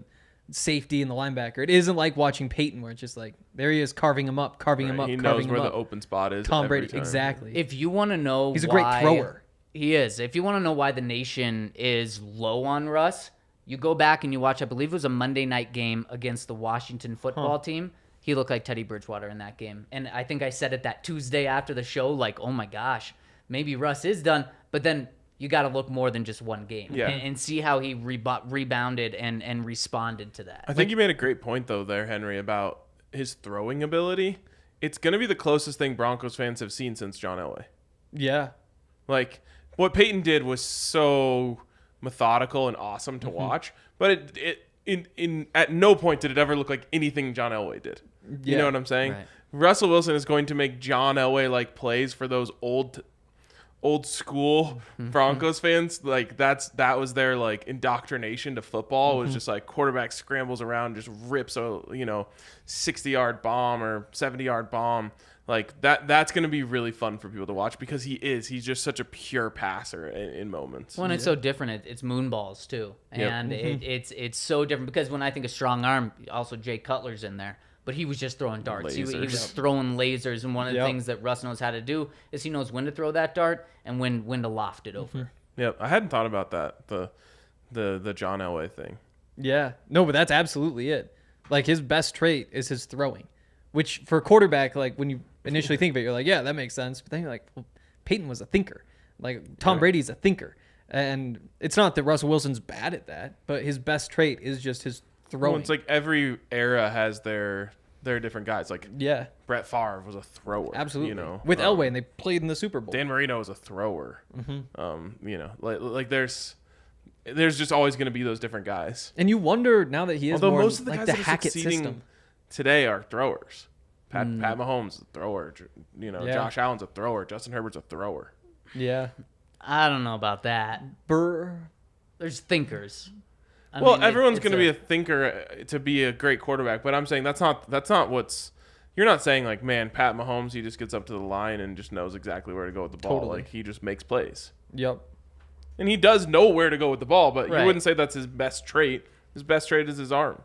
safety and the linebacker. It isn't like watching Peyton where it's just like, there he is carving him up. He knows where the open spot is. Tom Brady, exactly. If you want to know he's a great thrower. He is. If you want to know why the nation is low on Russ, you go back and you watch, I believe it was a Monday night game against the Washington football team. He looked like Teddy Bridgewater in that game. And I think I said it that Tuesday after the show, like, oh my gosh, maybe Russ is done. But then you got to look more than just one game and see how he rebounded and responded to that. I think you made a great point, though, there, Henry, about his throwing ability. It's going to be the closest thing Broncos fans have seen since John Elway. Yeah. Like, what Peyton did was so methodical and awesome to watch, but it at no point did it ever look like anything John Elway did. You know what I'm saying? Right. Russell Wilson is going to make John Elway-like plays for those old school Broncos fans. Like, that was their, like, indoctrination to football. It was just like quarterback scrambles around, just rips a 60-yard bomb or 70-yard bomb. Like, that's going to be really fun for people to watch because he's just such a pure passer in moments. Well, and it's so different. It's moonballs too, and it's so different because when I think of strong arm, also Jay Cutler's in there, but he was just throwing darts. He was throwing lasers, and one of the things that Russ knows how to do is he knows when to throw that dart and when to loft it over. Yep, I hadn't thought about that, the John Elway thing. Yeah, no, but that's absolutely it. Like, his best trait is his throwing, which for a quarterback, like, when you initially think of it, you're like, yeah, that makes sense. But then you're like, well, Peyton was a thinker. Like, Tom Brady's a thinker. And it's not that Russell Wilson's bad at that, but his best trait is just his throwing. Well, it's like every era has their different guys. Like, Brett Favre was a thrower. Absolutely. With Elway, and they played in the Super Bowl. Dan Marino was a thrower. Like there's just always going to be those different guys. And you wonder now that he is more most of the like guys the that are Hackett succeeding system today are throwers. Pat Mahomes is a thrower. Josh Allen's a thrower. Justin Herbert's a thrower. Yeah. I don't know about that. There's thinkers. I mean, everyone's going to be a thinker to be a great quarterback, but I'm saying that's not what's. You're not saying like, man, Pat Mahomes, he just gets up to the line and just knows exactly where to go with the ball. Totally. Like, he just makes plays. Yep. And he does know where to go with the ball, but you wouldn't say that's his best trait. His best trait is his arm.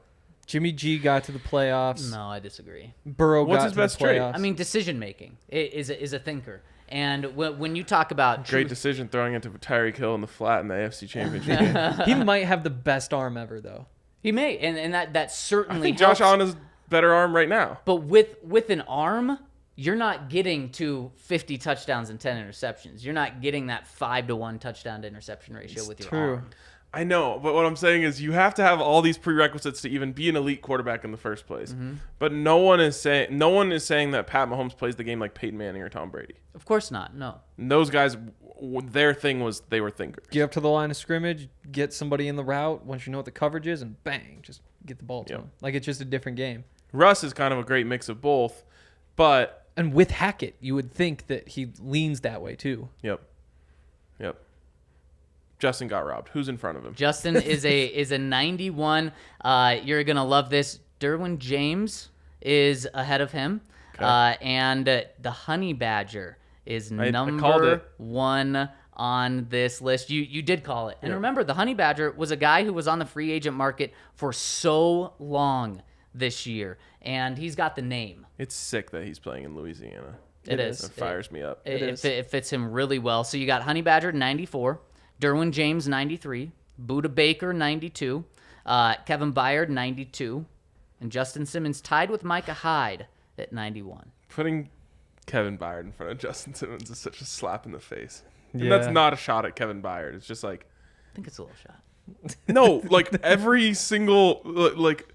Jimmy G got to the playoffs. No, I disagree. Burrow What's got his to best the trait? playoffs. I mean, decision making is a thinker. And when you talk about Great decision throwing it to Tyreek Hill in the flat in the AFC Championship game. He might have the best arm ever, though. he may, and that certainly I think helps. Josh Allen has better arm right now. But with an arm, you're not getting to 50 touchdowns and 10 interceptions. You're not getting that 5-to-1 touchdown to interception ratio with your arm. I know, but what I'm saying is you have to have all these prerequisites to even be an elite quarterback in the first place. But no one is saying that Pat Mahomes plays the game like Peyton Manning or Tom Brady. Of course not. No. And those guys, their thing was they were thinkers. Get up to the line of scrimmage, get somebody in the route once you know what the coverage is, and bang, just get the ball to him. Like, it's just a different game. Russ is kind of a great mix of both, but and with Hackett, you would think that he leans that way too. Yep. Justin got robbed. Who's in front of him? Justin is a 91. You're gonna love this. Derwin James is ahead of him, and the Honey Badger is number 1 on this list. You did call it, and remember, the Honey Badger was a guy who was on the free agent market for so long this year, and he's got the name. It's sick that he's playing in Louisiana. It is. It fires me up. It fits him really well. So you got Honey Badger 94. Derwin James, 93. Budda Baker, 92. Kevin Byard, 92. And Justin Simmons tied with Micah Hyde at 91. Putting Kevin Byard in front of Justin Simmons is such a slap in the face. And that's not a shot at Kevin Byard. It's just like... I think it's a little shot. No, like every single... Like,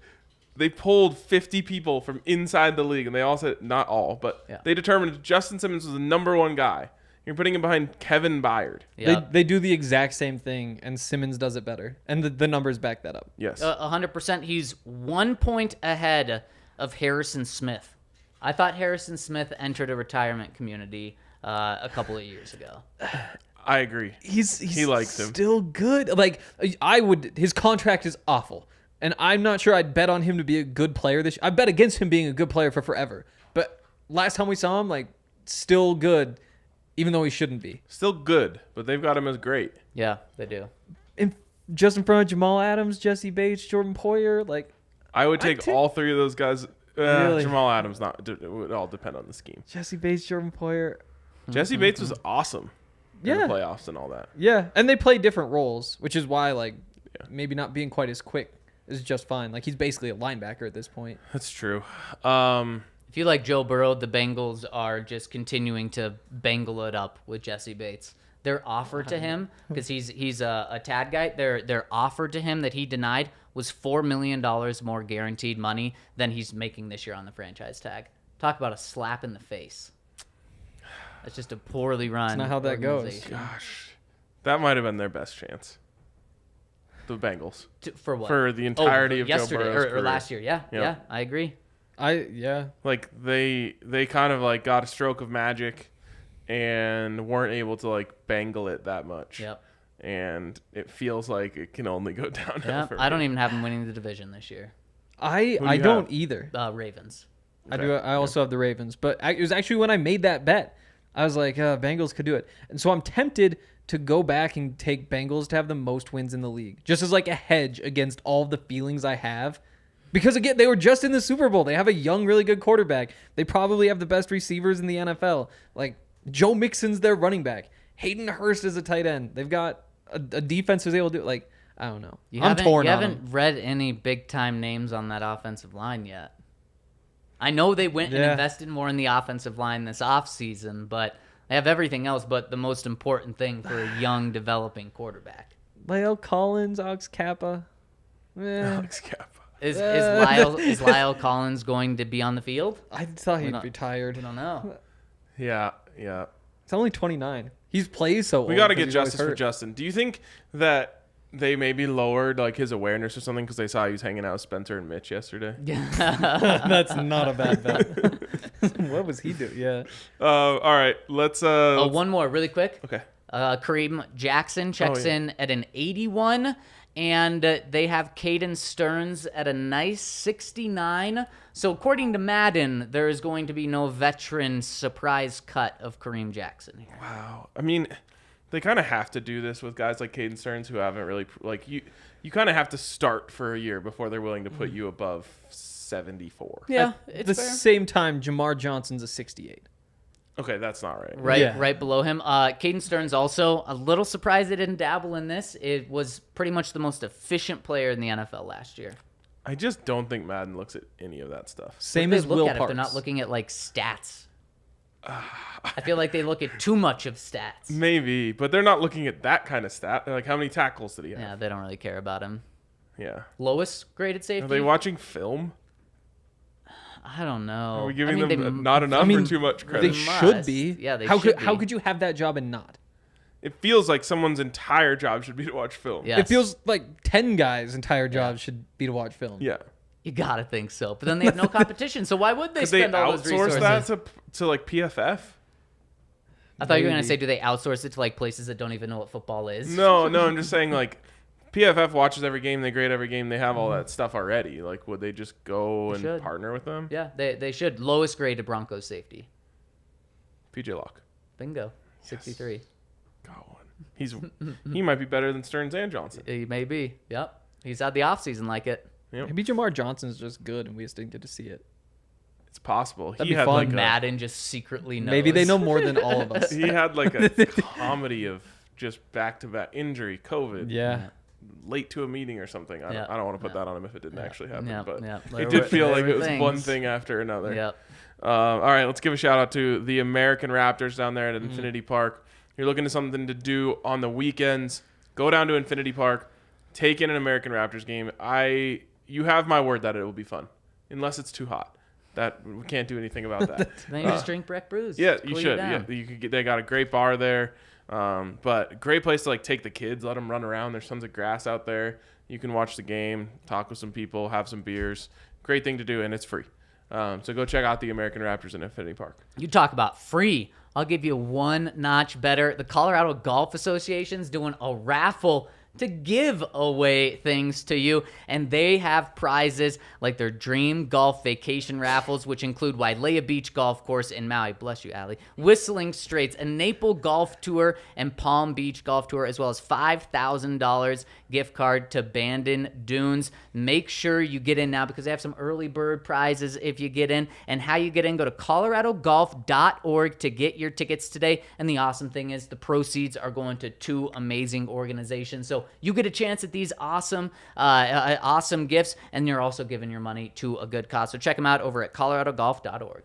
they pulled 50 people from inside the league, and they all said... Not all, but they determined Justin Simmons was the number 1 guy. You're putting him behind Kevin Byard. Yep. They do the exact same thing, and Simmons does it better. And the numbers back that up. Yes. 100%. He's 1 point ahead of Harrison Smith. I thought Harrison Smith entered a retirement community a couple of years ago. I agree. He likes him. Still good. Like his contract is awful. And I'm not sure I'd bet on him to be a good player this year. I bet against him being a good player for forever. But last time we saw him, like, still good, even though he shouldn't be. Still good, but they've got him as great. Yeah, they do. Just in front of Jamal Adams, Jesse Bates, Jordan Poyer, like. I would take all three of those guys. Really? Jamal Adams, it would all depend on the scheme. Jesse Bates, Jordan Poyer. Jesse Bates was awesome in the playoffs and all that. Yeah, and they play different roles, which is why, like, maybe not being quite as quick is just fine. Like, he's basically a linebacker at this point. That's true. I feel like Joe Burrow, the Bengals are just continuing to bangle it up with Jesse Bates. Their offer to him, because he's a TAD guy, their offer to him that he denied was $4 million more guaranteed money than he's making this year on the franchise tag. Talk about a slap in the face. That's just a poorly run. That's not how that goes. Gosh, that might have been their best chance. The Bengals. For what? For the entirety of yesterday, Joe Burrow's or career. last year. Yeah, I agree. Like they kind of like got a stroke of magic and weren't able to like bangle it that much. Yep. And it feels like it can only go downhill. Yeah, from I don't here. even have them winning the division this year. I you don't have? either. Ravens. I do. I also have the Ravens, but it was actually when I made that bet, I was like, Bengals could do it, and so I'm tempted to go back and take Bengals to have the most wins in the league, just as like a hedge against all the feelings I have. Because again, they were just in the Super Bowl. They have a young, really good quarterback. They probably have the best receivers in the NFL. Like Joe Mixon's their running back. Hayden Hurst is a tight end. They've got a defense who's able to do it. Like, I don't know. I'm torn on them. You haven't read any big time names on that offensive line yet. I know they went and invested more in the offensive line this offseason, but they have everything else but the most important thing for a young, developing quarterback. Lyle Collins, Ox Kappa. Alex Kappa. Is Lyle Collins going to be on the field? I thought he'd retired. I don't know. Yeah. He's only 29. He's plays so old. We got to get justice for Justin. Do you think that they maybe lowered like his awareness or something because they saw he was hanging out with Spencer and Mitch yesterday? That's not a bad bet. What was he doing? Yeah. All right. Let's. One more really quick. Okay. Kareem Jackson checks in at an 81. And they have Caden Stearns at a nice 69. So according to Madden, there is going to be no veteran surprise cut of Kareem Jackson here. Wow. I mean, they kind of have to do this with guys like Caden Stearns who haven't really like you kind of have to start for a year before they're willing to put you above 74. Yeah, At the same time, Jamar Johnson's a 68. Okay, that's not right. Right below him. Caden Stearns also a little surprised they didn't dabble in this. It was pretty much the most efficient player in the NFL last year. I just don't think Madden looks at any of that stuff. Same as Will Parks. They're not looking at like stats. I feel like they look at too much of stats. Maybe, but they're not looking at that kind of stat. They're like, how many tackles did he have? Yeah, they don't really care about him. Yeah. Lowest graded safety. Are they watching film? I don't know. Are we giving them not enough or too much credit? They should be. Yeah, they should be. How could you have that job and not? It feels like someone's entire job should be to watch film. Yes. It feels like 10 guys' entire job should be to watch film. Yeah. You gotta think so. But then they have no competition, so why would they Could they spend all those resources? outsource that to like PFF? I thought you were going to say, do they outsource it to like places that don't even know what football is? No, I'm just saying like PFF watches every game, they grade every game, they have all that stuff already. Like, would they just go and partner with them? Yeah, they should. Lowest graded Broncos safety. PJ Locke. Bingo. 63. Got one. He might be better than Stearns and Johnson. He may be. Yep. He's had the offseason like it. Yep. Maybe Jamar Johnson's just good and we just didn't get to see it. It's possible. That'd He be had fun. like Madden just secretly knows. Maybe they know more than all of us. he had like a comedy of just back-to-back injury, COVID. Yeah. Late to a meeting or something. I don't want to put that on him if it didn't actually happen. But There it did feel there like were it was one things. thing after another. Yep. All right, let's give a shout out to the American Raptors down there at Infinity Park. You're looking for something to do on the weekends, go down to Infinity Park, take in an American Raptors game. You have my word that it will be fun, unless it's too hot. That we can't do anything about that. Then you just drink Breck Brews. Yeah, Cool you should. down. Yeah, you could get. They got a great bar there, but great place to like take the kids, let them run around. There's tons of grass out there. You can watch the game, talk with some people, have some beers. Great thing to do, and it's free. So go check out the American Raptors in Infinity Park. You talk about free. I'll give you one notch better. The Colorado Golf Association's doing a raffle to give away things to you, and they have prizes like their Dream Golf Vacation raffles, which include Wailea Beach Golf Course in Maui, bless you, Allie, Whistling Straits, a Naples Golf Tour, and Palm Beach Golf Tour, as well as $5,000 gift card to Bandon Dunes. Make sure you get in now because they have some early bird prizes if you get in. And how you get in, go to coloradogolf.org to get your tickets today. And the awesome thing is the proceeds are going to 2 amazing organizations. So you get a chance at these awesome gifts, and you're also giving your money to a good cause. So check them out over at coloradogolf.org.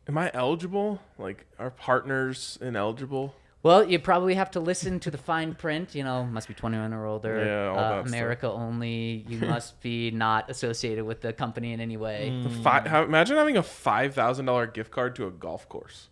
Am I eligible? Like, are partners ineligible? Well, you probably have to listen to the fine print. Must be 21 or older. Yeah, all that America only. You must be not associated with the company in any way. Imagine having a $5,000 gift card to a golf course.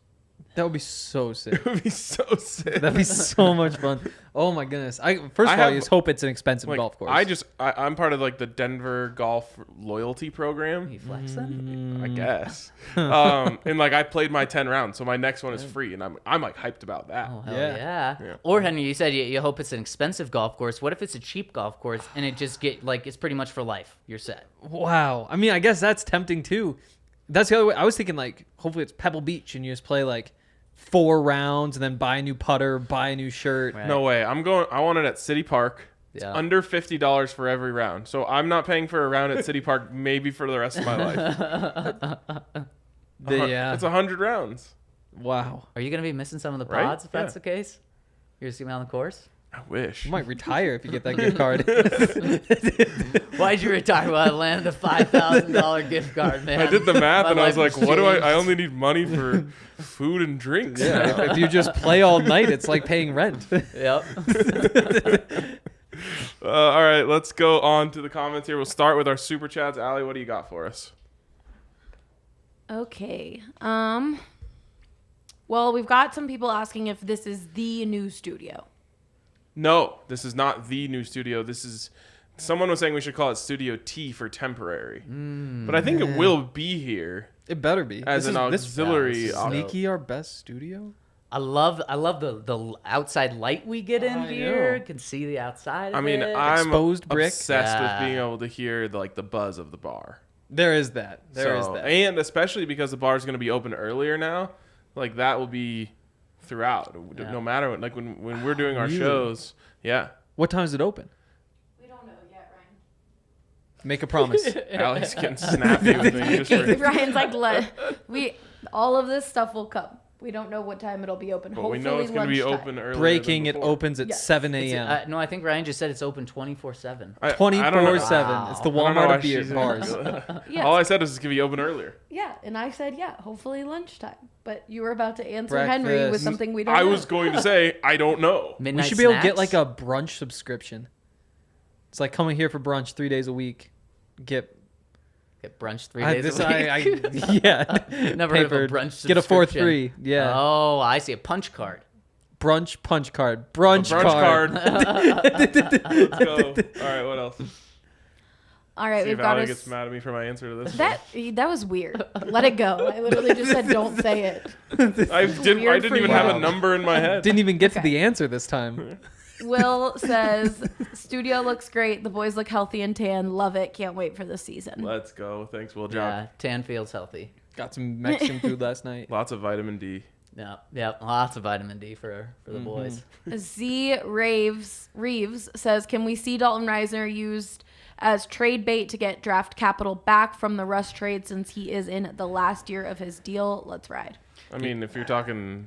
That would be so sick. It would be so sick. That'd be so much fun. Oh my goodness! First of all, I just hope it's an expensive golf course. I'm part of like the Denver Golf loyalty program. You flex then? I guess. And like I played my 10 rounds, so my next one is free, and I'm like hyped about that. Oh hell yeah. Or Henry, you said you hope it's an expensive golf course. What if it's a cheap golf course and it just it's pretty much for life? You're set. Wow. I mean, I guess that's tempting too. That's the other way. I was thinking like hopefully it's Pebble Beach and you just play like 4 rounds and then buy a new putter, buy a new shirt. Right. No way. I want it at City Park. It's Yeah. under $50 for every round. So I'm not paying for a round at City Park maybe for the rest of my life. Yeah. It's 100 rounds. Wow. Are you going to be missing some of the Right? pods if that's Yeah. the case? You're going to see me on the course? I wish. You might retire if you get that gift card. Why'd you retire? Well, I landed a $5,000 gift card, man. I did the math My and I was life like, what do changed. I only need money for food and drinks. Yeah, if you just play all night, it's like paying rent. Yep. All right, let's go on to the comments here. We'll start with our super chats. Allie, what do you got for us? Okay. Well, we've got some people asking if this is the new studio. No, this is not the new studio. This is someone was saying we should call it Studio T for temporary. But I think it will be here It better be. as an auxiliary. Sneaky our best studio? I love the outside light we get in I here. know. Can see the outside. I of mean, it. I'm Exposed brick? obsessed Yeah. with being able to hear the buzz of the bar. There is that. There is that. And especially because the bar is going to be open earlier now, like that will be throughout. Yeah. No matter what, like when we're doing our Really? shows. Yeah. What time is it open? We don't know yet, Ryan. Make a promise. Allie's getting snappy with me. Just for, Ryan's like, all of this stuff will come. We don't know what time it'll be open. but Hopefully we know it's going to be lunchtime. open earlier. Breaking, than it before. opens at Yes. 7 It's- a.m. no, I think Ryan just said it's open 24/7. I don't know. 24/7. Wow. It's the I don't know Walmart why of beer she's- bars. Yes. All I said is it's going to be open earlier. Yeah, and I said, hopefully lunchtime. But you were about to answer Henry with Breakfast. something we don't I know. was going to say, I don't know. Midnight We should be able to get snacks? like a brunch subscription. It's like coming here for brunch 3 days a week. Get brunch 3 days a week. yeah. Never heard of a Papered. brunch Get a 4th subscription. free. Yeah. Oh, I see. A punch card. Brunch punch card. Brunch, Brunch card. Let's go. All right, what else? All right, See we've if got Allie a gets mad at me for my answer to this. that was weird. Let it go. I literally just said don't say it. I didn't weird for even you. have a number in my head. Didn't even get to Okay. the answer this time. Will says studio looks great. The boys look healthy and tan. Love it. Can't wait for the season. Let's go. Thanks, Will John. Yeah, tan feels healthy. Got some Mexican food last night. Lots of vitamin D. Yep. Lots of vitamin D for the boys. Z Reeves says, can we see Dalton Risner used as trade bait to get draft capital back from the Russ trade since he is in the last year of his deal? Let's ride. I mean, if you're talking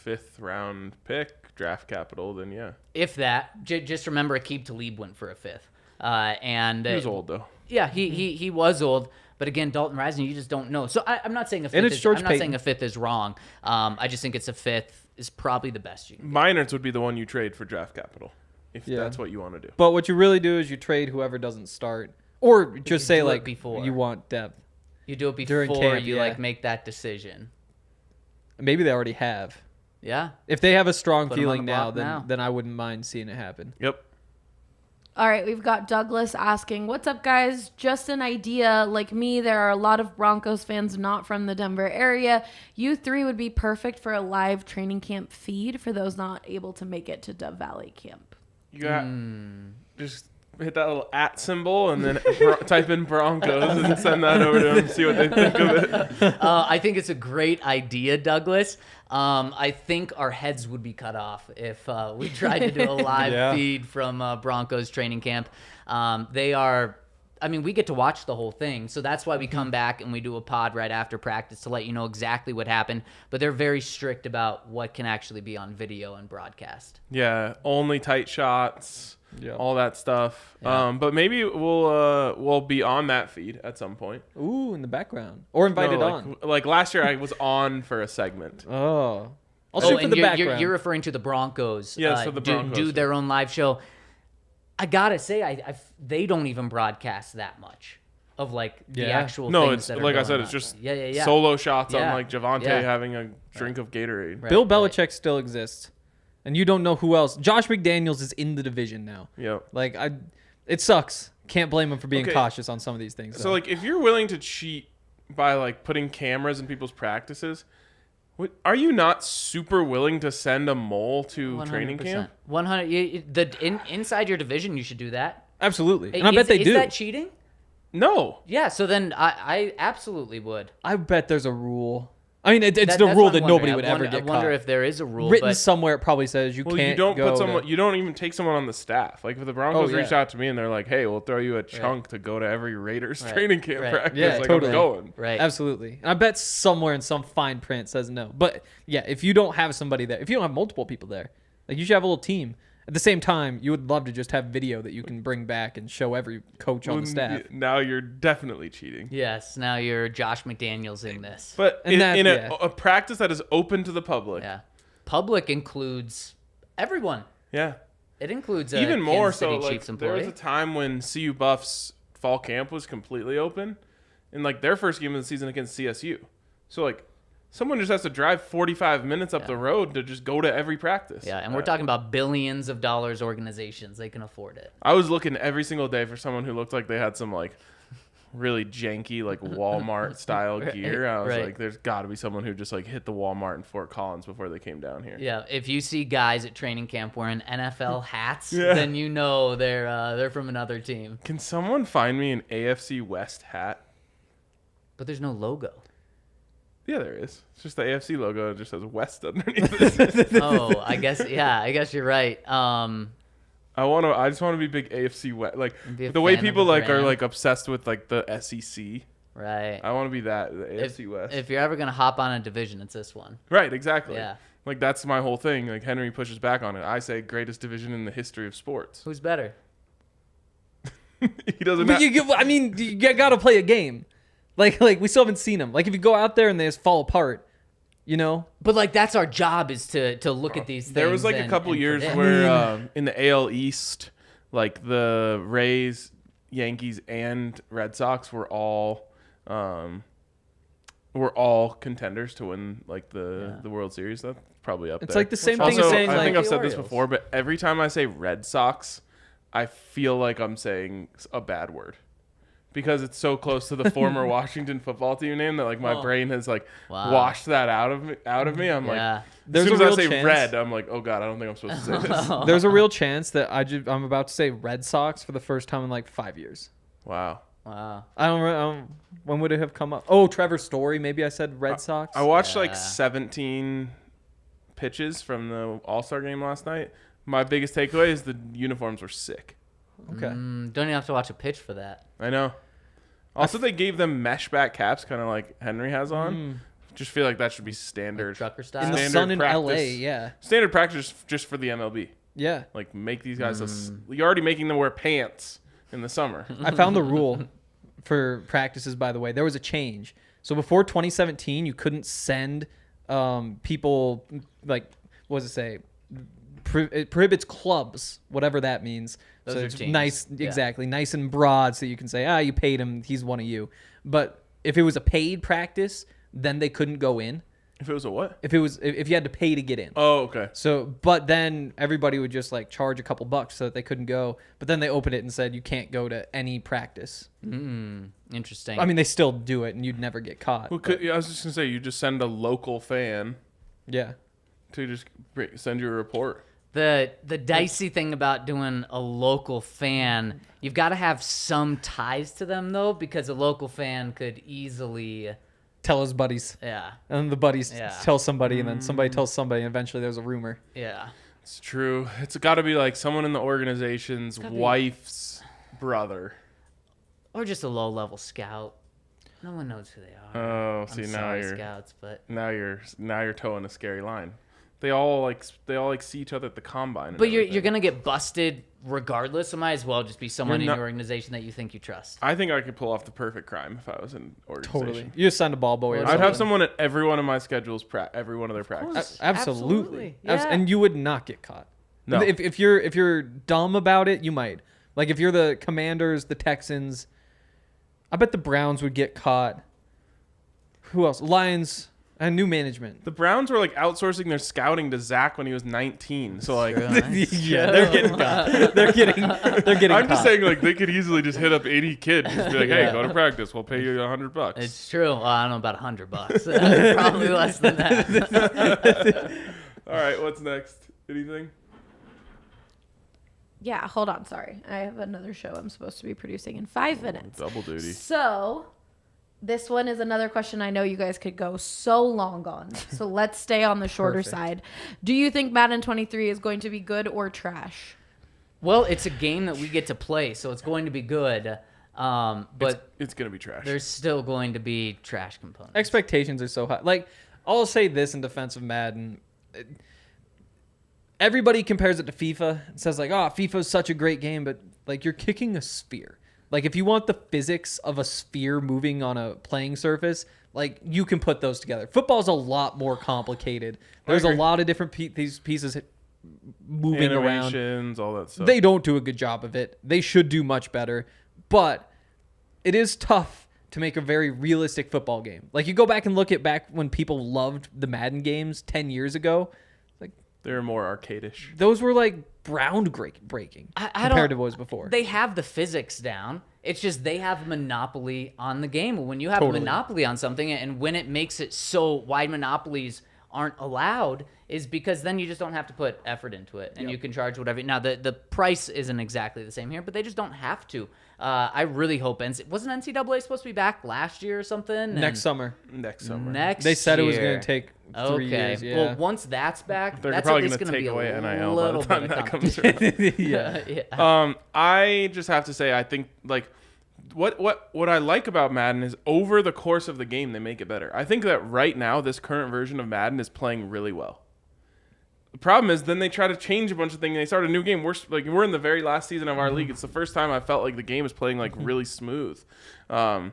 5th round pick draft capital, then yeah. If that, just remember Aqib Talib went for a 5th. And He was old though. Yeah, he was old. But again, Dalton Risner, you just don't know. So I'm not saying a 5th. And it's George I'm not Payton. saying a 5th is wrong. I just think it's a 5th is probably the best you can get. Meinerz would be the one you trade for draft capital, if Yeah. that's what you want to do. But what you really do is you trade whoever doesn't start. Or just say do it like before. you want depth. You do it During before camp, you yeah. like make that decision. Maybe they already have. Yeah. If they have a strong Put 'em on feeling the now, block now. then I wouldn't mind seeing it happen. Yep. All right, we've got Douglas asking, what's up, guys? Just an idea. Like me, there are a lot of Broncos fans not from the Denver area. You three would be perfect for a live training camp feed for those not able to make it to Dove Valley camp. You got just hit that little @ symbol and then type in Broncos and send that over to them and see what they think of it. I think it's a great idea, Douglas. I think our heads would be cut off if we tried to do a live feed from Broncos training camp. We get to watch the whole thing, so that's why we come back and we do a pod right after practice to let you know exactly what happened. But they're very strict about what can actually be on video and broadcast. Yeah, only tight shots. Yeah. All that stuff. Yeah. But maybe we'll be on that feed at some point. Ooh, in the background. Or invited on. Like last year, I was on for a segment. Oh. I'll shoot for the background. You're referring to the Broncos. Yeah, so the Broncos do their own live show. I gotta say, they don't even broadcast that much of like the actual. No, things it's that are like I going said, on. it's just yeah. solo shots on Yeah. like Javonte Yeah. having a drink of Gatorade. Right. Bill Belichick still exists. And you don't know who else. Josh McDaniels is in the division now. Yep. Like, it sucks. Can't blame him for being Okay. cautious on some of these things. So like, if you're willing to cheat by like putting cameras in people's practices, are you not super willing to send a mole to training camp? 100. Inside your division, you should do that. Absolutely. And I bet they do. Is that cheating? No. Yeah. So then I absolutely would. I bet there's a rule. I mean, it's That's the what rule I'm that wondering. nobody would ever get I wonder caught. if there is a rule. Written but somewhere, it probably says you Well, can't you don't go put someone. to- You don't even take someone on the staff. Like if the Broncos Oh, yeah. reached out to me and they're like, "Hey, we'll throw you a chunk to go to every Raiders Right. training camp Right. practice." Yeah, like, totally. I'm going. Right. Absolutely. And I bet somewhere in some fine print says no. But yeah, if you don't have somebody there, if you don't have multiple people there, like you should have a little team. At the same time, you would love to just have video that you can bring back and show every coach on the staff. Now you're definitely cheating. Yes. Now you're Josh McDaniels in this. But And in that- a practice that is open to the public. Yeah. Public includes everyone. Yeah. It includes Even more Kansas so, City like Chiefs there was employee. a time when CU Buffs fall camp was completely open, and like their first game of the season against CSU. So like someone just has to drive 45 minutes up the road to just go to every practice. Yeah, and we're talking about billions of dollars organizations. They can afford it. I was looking every single day for someone who looked like they had some like really janky like Walmart style gear. I was right. like, there's got to be someone who just like hit the Walmart in Fort Collins before they came down here. Yeah, if you see guys at training camp wearing NFL hats, then you know they're from another team. Can someone find me an AFC West hat? But there's no logo. Yeah, there is. It's just the AFC logo. It just says West underneath it. Oh, I guess you're right. I just want to be big AFC West. Like Be a the way fan of people the like are brand. like obsessed with like the SEC. Right. I want to be that, the AFC West. If you're ever gonna hop on a division, it's this one. Right, exactly. Yeah. Like that's my whole thing. Like Henry pushes back on it. I say greatest division in the history of sports. Who's better? He doesn't. But you gotta play a game. Like we still haven't seen them. Like if you go out there and they just fall apart, you know. But like that's our job is to look at these things. There was like a couple and years predict. where in the AL East, like the Rays, Yankees, and Red Sox were all contenders to win like the World Series. That's probably up there. It's like the same Well, thing Also, as saying I like think I've the said this Orioles. before, but every time I say Red Sox, I feel like I'm saying a bad word. Because it's so close to the former Washington football team name that like my brain has like Wow. washed that out of me. I'm Yeah. like, There's as a soon as real I say chance. red, I'm like, oh god, I don't think I'm supposed to say this. there's a real chance that I'm about to say Red Sox for the first time in like 5 years. Wow. Wow. I don't. When would it have come up? Oh, Trevor Story. Maybe I said Red Sox. I watched like Yeah. 17 pitches from the All-Star game last night. My biggest takeaway is the uniforms were sick. Okay. Don't even have to watch a pitch for that. I know. Also, they gave them mesh back caps, kind of like Henry has on. Just feel like that should be standard. Trucker In style. the standard sun in practice. LA. Yeah. Standard practice just for the MLB. Yeah. Like, make these guys... You're already making them wear pants in the summer. I found the rule for practices, by the way. There was a change. So before 2017, you couldn't send people, like, what does it say? It prohibits clubs, whatever that means. Those so are it's teams. nice, Yeah. exactly, nice and broad, so you can say, you paid him, he's one of you. But if it was a paid practice, then they couldn't go in. If it was a what? If you had to pay to get in. Oh, okay. So, but then everybody would just like charge a couple bucks so that they couldn't go. But then they opened it and said you can't go to any practice. Interesting. I mean, they still do it, and you'd never get caught. Well, I was just gonna say you just send a local fan. Yeah. To just send you a report. The dicey thing about doing a local fan, you've got to have some ties to them though, because a local fan could easily tell his buddies. Yeah. And the buddies tell somebody, and then somebody tells somebody, and eventually there's a rumor. Yeah. It's true. It's got to be like someone in the organization's wife's brother. Or just a low-level scout. No one knows who they are. Oh, see, now you're scouts, but now you're towing a scary line. They all see each other at the combine. But you're gonna get busted regardless. So might as well just be someone in your organization that you think you trust. I think I could pull off the perfect crime if I was in organization. Totally. You just send a ball boy. I'd have someone at every one of my schedules, every one of their practices. Absolutely. Yeah. And you would not get caught. No. If you're dumb about it, you might. Like if you're the Commanders, the Texans, I bet the Browns would get caught. Who else? Lions. And new management. The Browns were like outsourcing their scouting to Zach when he was 19. So like, yeah, they're getting caught. They're getting. I'm just saying, like, they could easily just hit up 80 kids, just be like, "Hey, go to practice. We'll pay you $100." It's true. Well, I don't know about $100. Probably less than that. All right, what's next? Anything? Yeah, hold on. Sorry. I have another show I'm supposed to be producing in 5 minutes. Double duty. So, this one is another question I know you guys could go so long on. So, let's stay on the shorter side. Do you think Madden 23 is going to be good or trash? Well, it's a game that we get to play, so it's going to be good. But it's going to be trash. There's still going to be trash components. Expectations are so high. Like, I'll say this in defense of Madden. Everybody compares it to FIFA and says, like, oh, FIFA is such a great game, but, like, you're kicking a sphere. Like, if you want the physics of a sphere moving on a playing surface, like, you can put those together. Football's a lot more complicated. There's a lot of different these pieces moving Animations, around. all that stuff. They don't do a good job of it. They should do much better. But it is tough to make a very realistic football game. Like, you go back and look at back when people loved the Madden games 10 years ago. Like, they're more arcade-ish. Those were, like, ground-breaking compared to what was before. They have the physics down. It's just they have a monopoly on the game. When you have a monopoly on something, and when it makes it so wide monopolies aren't allowed, is because then you just don't have to put effort into it, and you can charge whatever. Now, the price isn't exactly the same here, but they just don't have to. I really hope wasn't NCAA supposed to be back last year or something? Next summer. They said it was going to take 3 years. Yeah. Well, once that's back, they're that's probably going to take away NIL little by the time bit of that comes around. yeah. I just have to say, I think, like, what I like about Madden is over the course of the game they make it better. I think that right now this current version of Madden is playing really well. The problem is then they try to change a bunch of things and they start a new game. We're in the very last season of our league. It's the first time I felt like the game is playing like really smooth. I've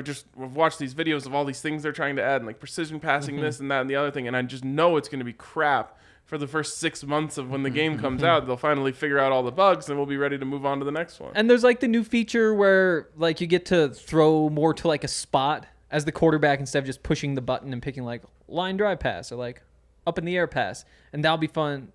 just watched these videos of all these things they're trying to add, and like precision passing, this and that and the other thing, and I just know it's going to be crap for the first 6 months of when the game comes out. They'll finally figure out all the bugs and we'll be ready to move on to the next one. And there's like the new feature where like you get to throw more to like a spot as the quarterback instead of just pushing the button and picking like line drive pass or like up in the air pass, and that'll be fun.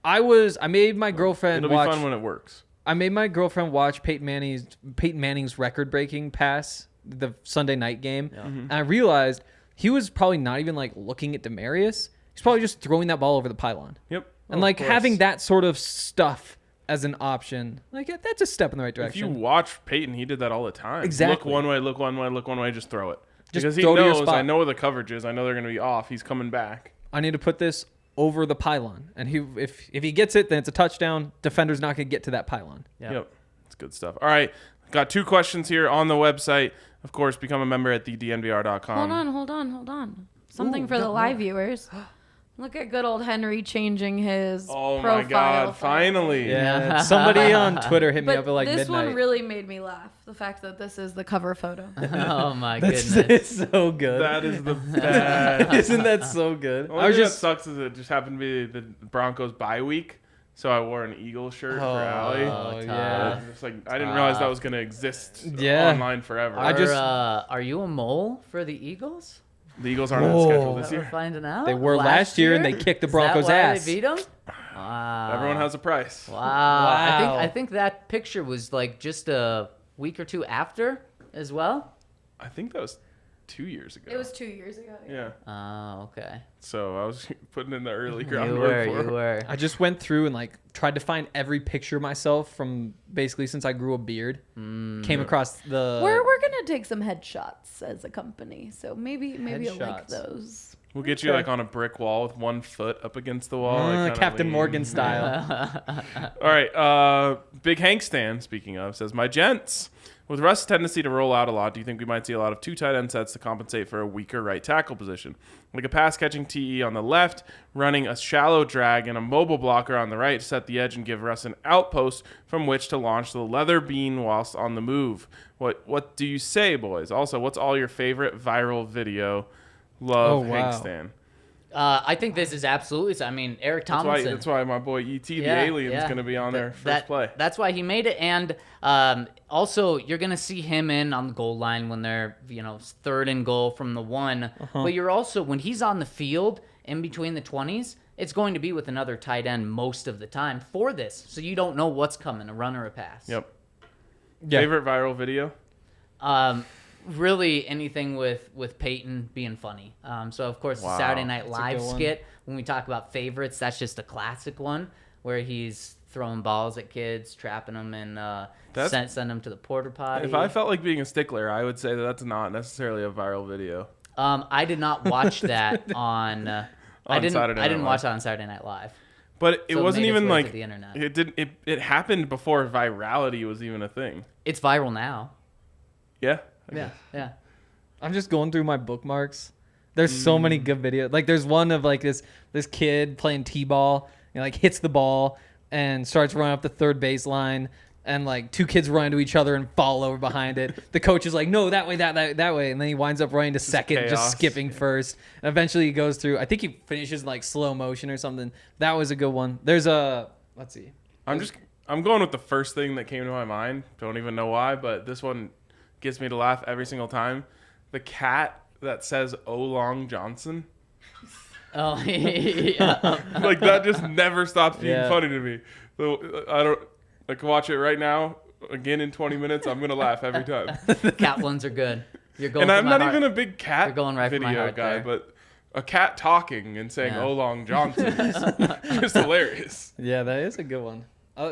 I made my girlfriend It'll watch. be fun when it works. I made my girlfriend watch Peyton Manning's record-breaking pass, the Sunday night game, and I realized he was probably not even like looking at Demarius. He's probably just throwing that ball over the pylon. Yep. And like having that sort of stuff as an option, like that's a step in the right direction. If you watch Peyton, he did that all the time. Exactly. Look one way, just throw it. Just because he throw to your knows, spot. I know where the coverage is. I know they're going to be off. He's coming back. I need to put this over the pylon, and if he gets it, then it's a touchdown. Defender's not going to get to that pylon. Yep. It's good stuff. All right. Got 2 questions here on the website. Of course, become a member at thednvr.com. Hold on. Something for the live viewers. Look at good old Henry changing his profile. Oh my God! Finally. Yeah. Somebody on Twitter hit me But up at like this midnight. one really made me laugh. The fact that this is the cover photo. Oh my goodness. It's so good. That is the best. Isn't that so good? The only thing that sucks is it just happened to be the Broncos bye week, so I wore an Eagle shirt for Allie. Yeah. Just like I didn't realize that was gonna exist Yeah. online forever. I just- Are you a mole for the Eagles? The Eagles aren't on the schedule Is this that we're year. finding out? They were last year, and they kicked the Broncos' Is that why ass. They beat them? Wow. Everyone has a price. Wow. Wow. I think that picture was like just a week or two after as well. I think that was 2 years ago. It was 2 years ago. Yeah. Oh, okay. So I was putting in the early You groundwork for were, it. you were. I just went through and like tried to find every picture of myself from basically since I grew a beard. Came across the. We're gonna take some headshots as a company, so maybe you'll like Headshots. those. We'll get you like on a brick wall with 1 foot up against the wall. like, kinda Captain lean. Morgan style. All right. Big Hank Stan, speaking of, says, my gents, with Russ' tendency to roll out a lot, do you think we might see a lot of 2 tight end sets to compensate for a weaker right tackle position? Like a pass-catching TE on the left, running a shallow drag and a mobile blocker on the right to set the edge and give Russ an outpost from which to launch the leather bean whilst on the move. What do you say, boys? Also, what's all your favorite viral video? Love Hank Stan. I think this is absolutely. I mean, Eric Tomlinson. That's why my boy E.T. the alien's going to be on there first play. That's why he made it. And also, you're going to see him in on the goal line when they're, 3rd and goal from the 1. But you're also, when he's on the field in between the 20s, it's going to be with another tight end most of the time for this. So you don't know what's coming, a run or a pass. Yep. Yeah. Favorite viral video? Really anything with Peyton being funny. So, of course, the Saturday Night Live good one. skit, when we talk about favorites, that's just a classic one where he's throwing balls at kids, trapping them, and send them to the porta potty. If I felt like being a stickler, I would say that's not necessarily a viral video. I did not watch that on I didn't Saturday Night watch Live. that on Saturday Night Live. But it So it wasn't made its even way like to the internet. it didn't. It happened before virality was even a thing. It's viral now. Yeah. Yeah. I'm just going through my bookmarks. There's so many good videos. Like there's one of like this kid playing t-ball and like hits the ball and starts running up the third baseline, and like 2 kids run into each other and fall over behind it. The coach is like, no, that way, that way, and then he winds up running to second, chaos. just skipping first. And eventually he goes through. I think he finishes in like slow motion or something. That was a good one. There's let's see. I'm going with the first thing that came to my mind. Don't even know why, but this one gets me to laugh every single time. The cat that says "Long Johnson." Oh, yeah. Like that just never stops being Yeah. funny to me. So I can watch it right now again in 20 minutes. I'm gonna laugh every time. Cat ones are good. You're going. And for I'm my not heart. even a big cat You're going right for my video heart guy, there. but a cat talking and saying Yeah. Long Johnson is just hilarious. Yeah, that is a good one.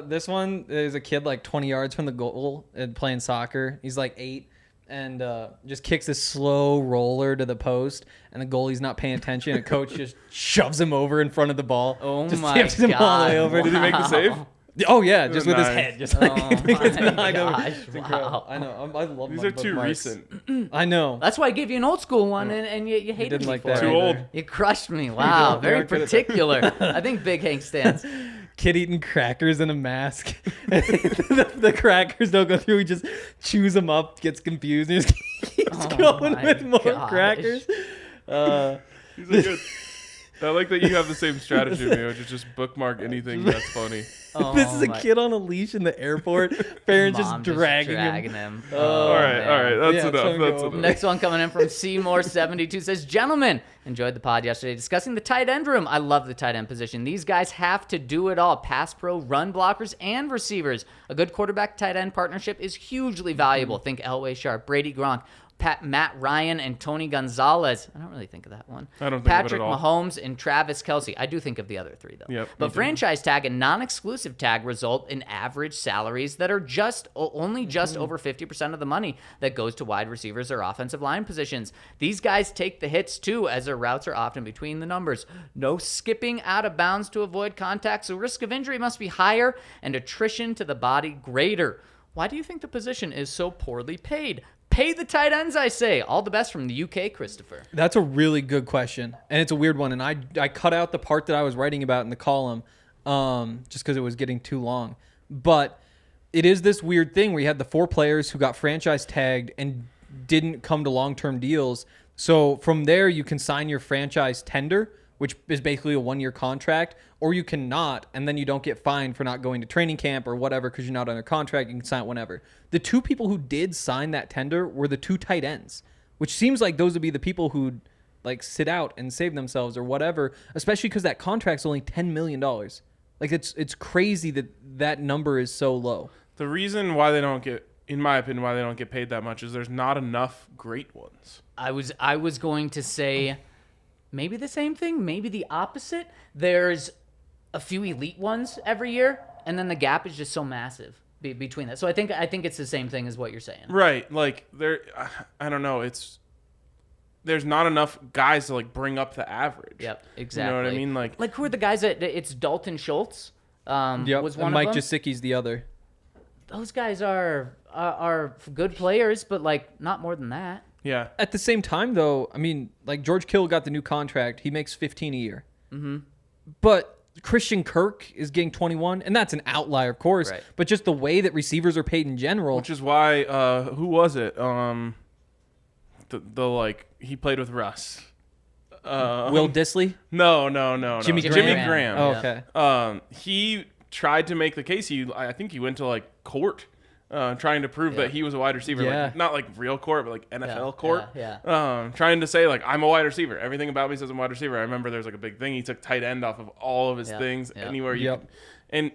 This one is a kid like 20 yards from the goal and playing soccer. He's like 8 and just kicks this slow roller to the post, and the goalie's not paying attention. And coach just shoves him over in front of the ball. Oh just my tips him all the way God. over. Did he make the save? Oh yeah, just with his Nice. head, just like Oh it's my knocked over. gosh, It's incredible. wow. I know. I love These my are too bookmarks. recent. I know. That's why I gave you an old school one, and you hated didn't me like for that it. Too old. You crushed me. Wow, don't. very You're good at that. particular. I think Big Hank stands. Kid eating crackers in a mask. the crackers don't go through. He just chews them up, gets confused, and just keeps Oh going my with more gosh. crackers. These are good. I like that you have the same strategy, man, which is just bookmark anything that's funny. Oh, This is a my- kid on a leash in the airport. Parents Mom just dragging him. him. All right, man. that's Yeah, enough. so That's go. enough. Next one coming in from Seymour72 says, gentlemen, enjoyed the pod yesterday discussing the tight end room. I love the tight end position. These guys have to do it all. Pass pro, run blockers, and receivers. A good quarterback tight end partnership is hugely valuable. Think Elway Sharp, Brady Gronk, Matt Ryan, and Tony Gonzalez. I don't really think of that one. I don't think of it Patrick at all. Mahomes and Travis Kelce. I do think of the other 3, though. Yep, But me too. franchise tag and non-exclusive tag result in average salaries that are only just over 50% of the money that goes to wide receivers or offensive line positions. These guys take the hits too, as their routes are often between the numbers. No skipping out of bounds to avoid contact, so risk of injury must be higher and attrition to the body greater. Why do you think the position is so poorly paid? Pay the tight ends, I say. All the best from the UK, Christopher. That's a really good question, and it's a weird one. And I cut out the part that I was writing about in the column, just because it was getting too long. But it is this weird thing where you had the 4 players who got franchise tagged and didn't come to long-term deals. So from there, you can sign your franchise tender, which is basically a 1-year contract, or you cannot, and then you don't get fined for not going to training camp or whatever because you're not under contract. You can sign it whenever. The 2 people who did sign that tender were the 2 tight ends, which seems like those would be the people who like sit out and save themselves or whatever, especially because that contract's only $10 million. Like it's crazy that number is so low. The reason why they don't get, in my opinion, why they don't get paid that much is there's not enough great ones. I was going to say maybe the same thing, maybe the opposite. There's a few elite ones every year, and then the gap is just so massive between that. So I think it's the same thing as what you're saying. Right. Like I don't know. There's not enough guys to like bring up the average. Yep, exactly. You know what I mean? Like who are the guys that it's Dalton Schultz? Was one and Mike of them. Gesicki's the other. Those guys are good players, but like not more than that. yeah. At the same time, though, I mean, like George Kittle got the new contract. He makes $15 a year. Mm-hmm. But Christian Kirk is getting 21, and that's an outlier, of course. Right. But just the way that receivers are paid in general. Which is why who was it? The like he played with Russ. Will Disley? No. Jimmy Graham. Oh, Yeah. okay. He tried to make the case. I think he went to like court, trying to prove that he was a wide receiver. Yeah. Like, not like real court, but like NFL court. Yeah. Trying to say like I'm a wide receiver. Everything about me says I'm a wide receiver. I remember there's like a big thing. He took tight end off of all of his things anywhere you. Yep. Could. And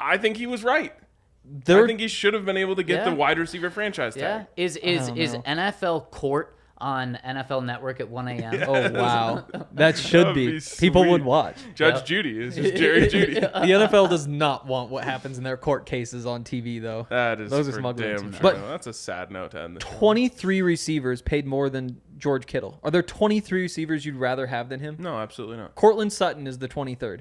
I think he was right. There, I think he should have been able to get the wide receiver franchise tag. Yeah. Is don't know. NFL court on NFL Network at 1 a.m.? Oh, wow. That should That would be. be People sweet. would watch. Judge Judy is just Jerry Judy. The NFL does not want what happens in their court cases on TV, though. That is Those are for smuggling damn too. true. But That's a sad note to end this. 23 receivers paid more than George Kittle. Are there 23 receivers you'd rather have than him? No, absolutely not. Cortland Sutton is the 23rd.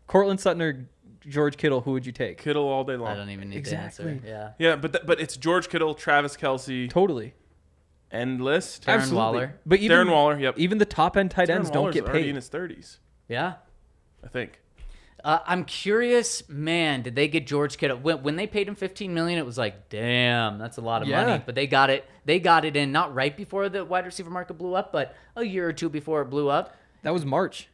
Cortland Sutton or George Kittle, who would you take? Kittle all day long. I don't even need Exactly. to answer. Yeah. Yeah, but it's George Kittle, Travis Kelce, Totally. end list. Darren Absolutely. Waller. But even, Darren Waller, yep. even the top end tight ends Darren don't Waller's get already paid. in his 30s, Yeah. I think. I'm curious, man, did they get George Kittle? When they paid him $15 million, it was like, damn, that's a lot of Yeah. money. But they got it in not right before the wide receiver market blew up, but a year or two before it blew up. That was March.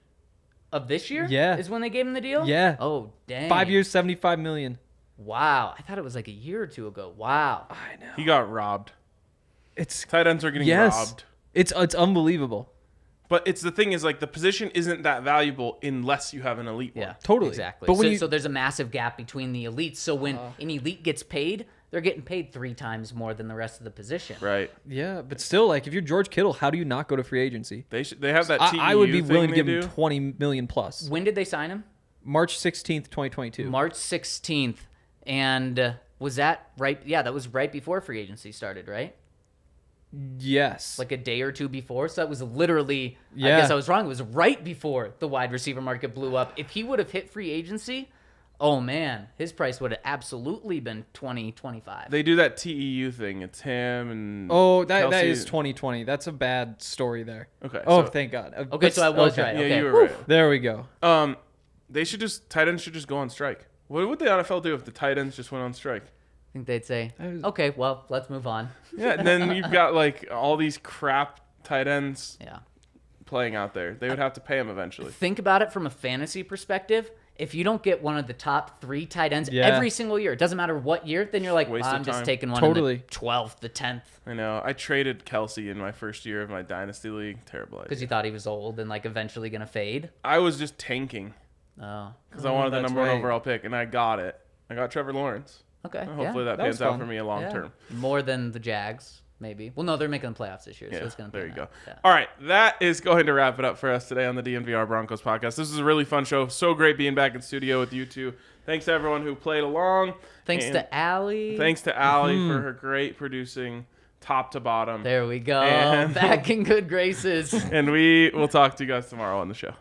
Of this year? Yeah. Is when they gave him the deal? Yeah. Oh, dang. 5 years, $75 million. Wow. I thought it was like a year or two ago. Wow. I know. He got robbed. It's Tight ends are getting yes. robbed. It's unbelievable. But it's the thing is like the position isn't that valuable unless you have an elite one. Yeah. Totally. Exactly. But when So, you- so there's a massive gap between the elites. So when an elite gets paid, they're getting paid 3 times more than the rest of the position. Right. Yeah, but still, like, if you're George Kittle, how do you not go to free agency? They have that TEU I would be thing willing to they give him do. $20 million plus. When did they sign him? March 16th, 2022. March 16th. And was that right? Yeah, that was right before free agency started, right? Yes. Like a day or two before. So that was literally, Yeah. I guess I was wrong. It was right before the wide receiver market blew up. If he would have hit free agency, oh man, his price would have absolutely been 20, 25. They do that TEU thing. It's him and Oh, that Kelsey. is 2020. That's a bad story there. Okay, Oh, so- thank God. Okay, so I was right. Yeah, Okay. you were right. There we go. They should just tight ends should just go on strike. What would the NFL do if the tight ends just went on strike? I think they'd say, That was- okay, well, let's move on. Yeah, and then you've got like all these crap tight ends Yeah. playing out there. They would have to pay him eventually. Think about it from a fantasy perspective. If you don't get one of the top 3 tight ends Yeah. every single year, it doesn't matter what year, then you're like, Waste "Well, of I'm just time. taking one Totally. in the 12th, the 10th, I know. I traded Kelsey in my first year of my dynasty league. Terrible idea. because you thought he was old and like eventually going to fade. I was just tanking Oh, because I wanted the that's number 1 right. overall pick, and I got it. I got Trevor Lawrence. okay. Hopefully yeah. that that was pans out fun. for me a long Yeah. term. More than the Jags, maybe. Well, no, they're making the playoffs this year, so Yeah, it's going to there you go. Yeah. All right, that is going to wrap it up for us today on the DNVR Broncos podcast. This is a really fun show. So great being back in studio with you two. Thanks to everyone who played along. Thanks And to Allie. Thanks to Allie for her great producing, top to bottom. There we go. And- Back in good graces. And we will talk to you guys tomorrow on the show.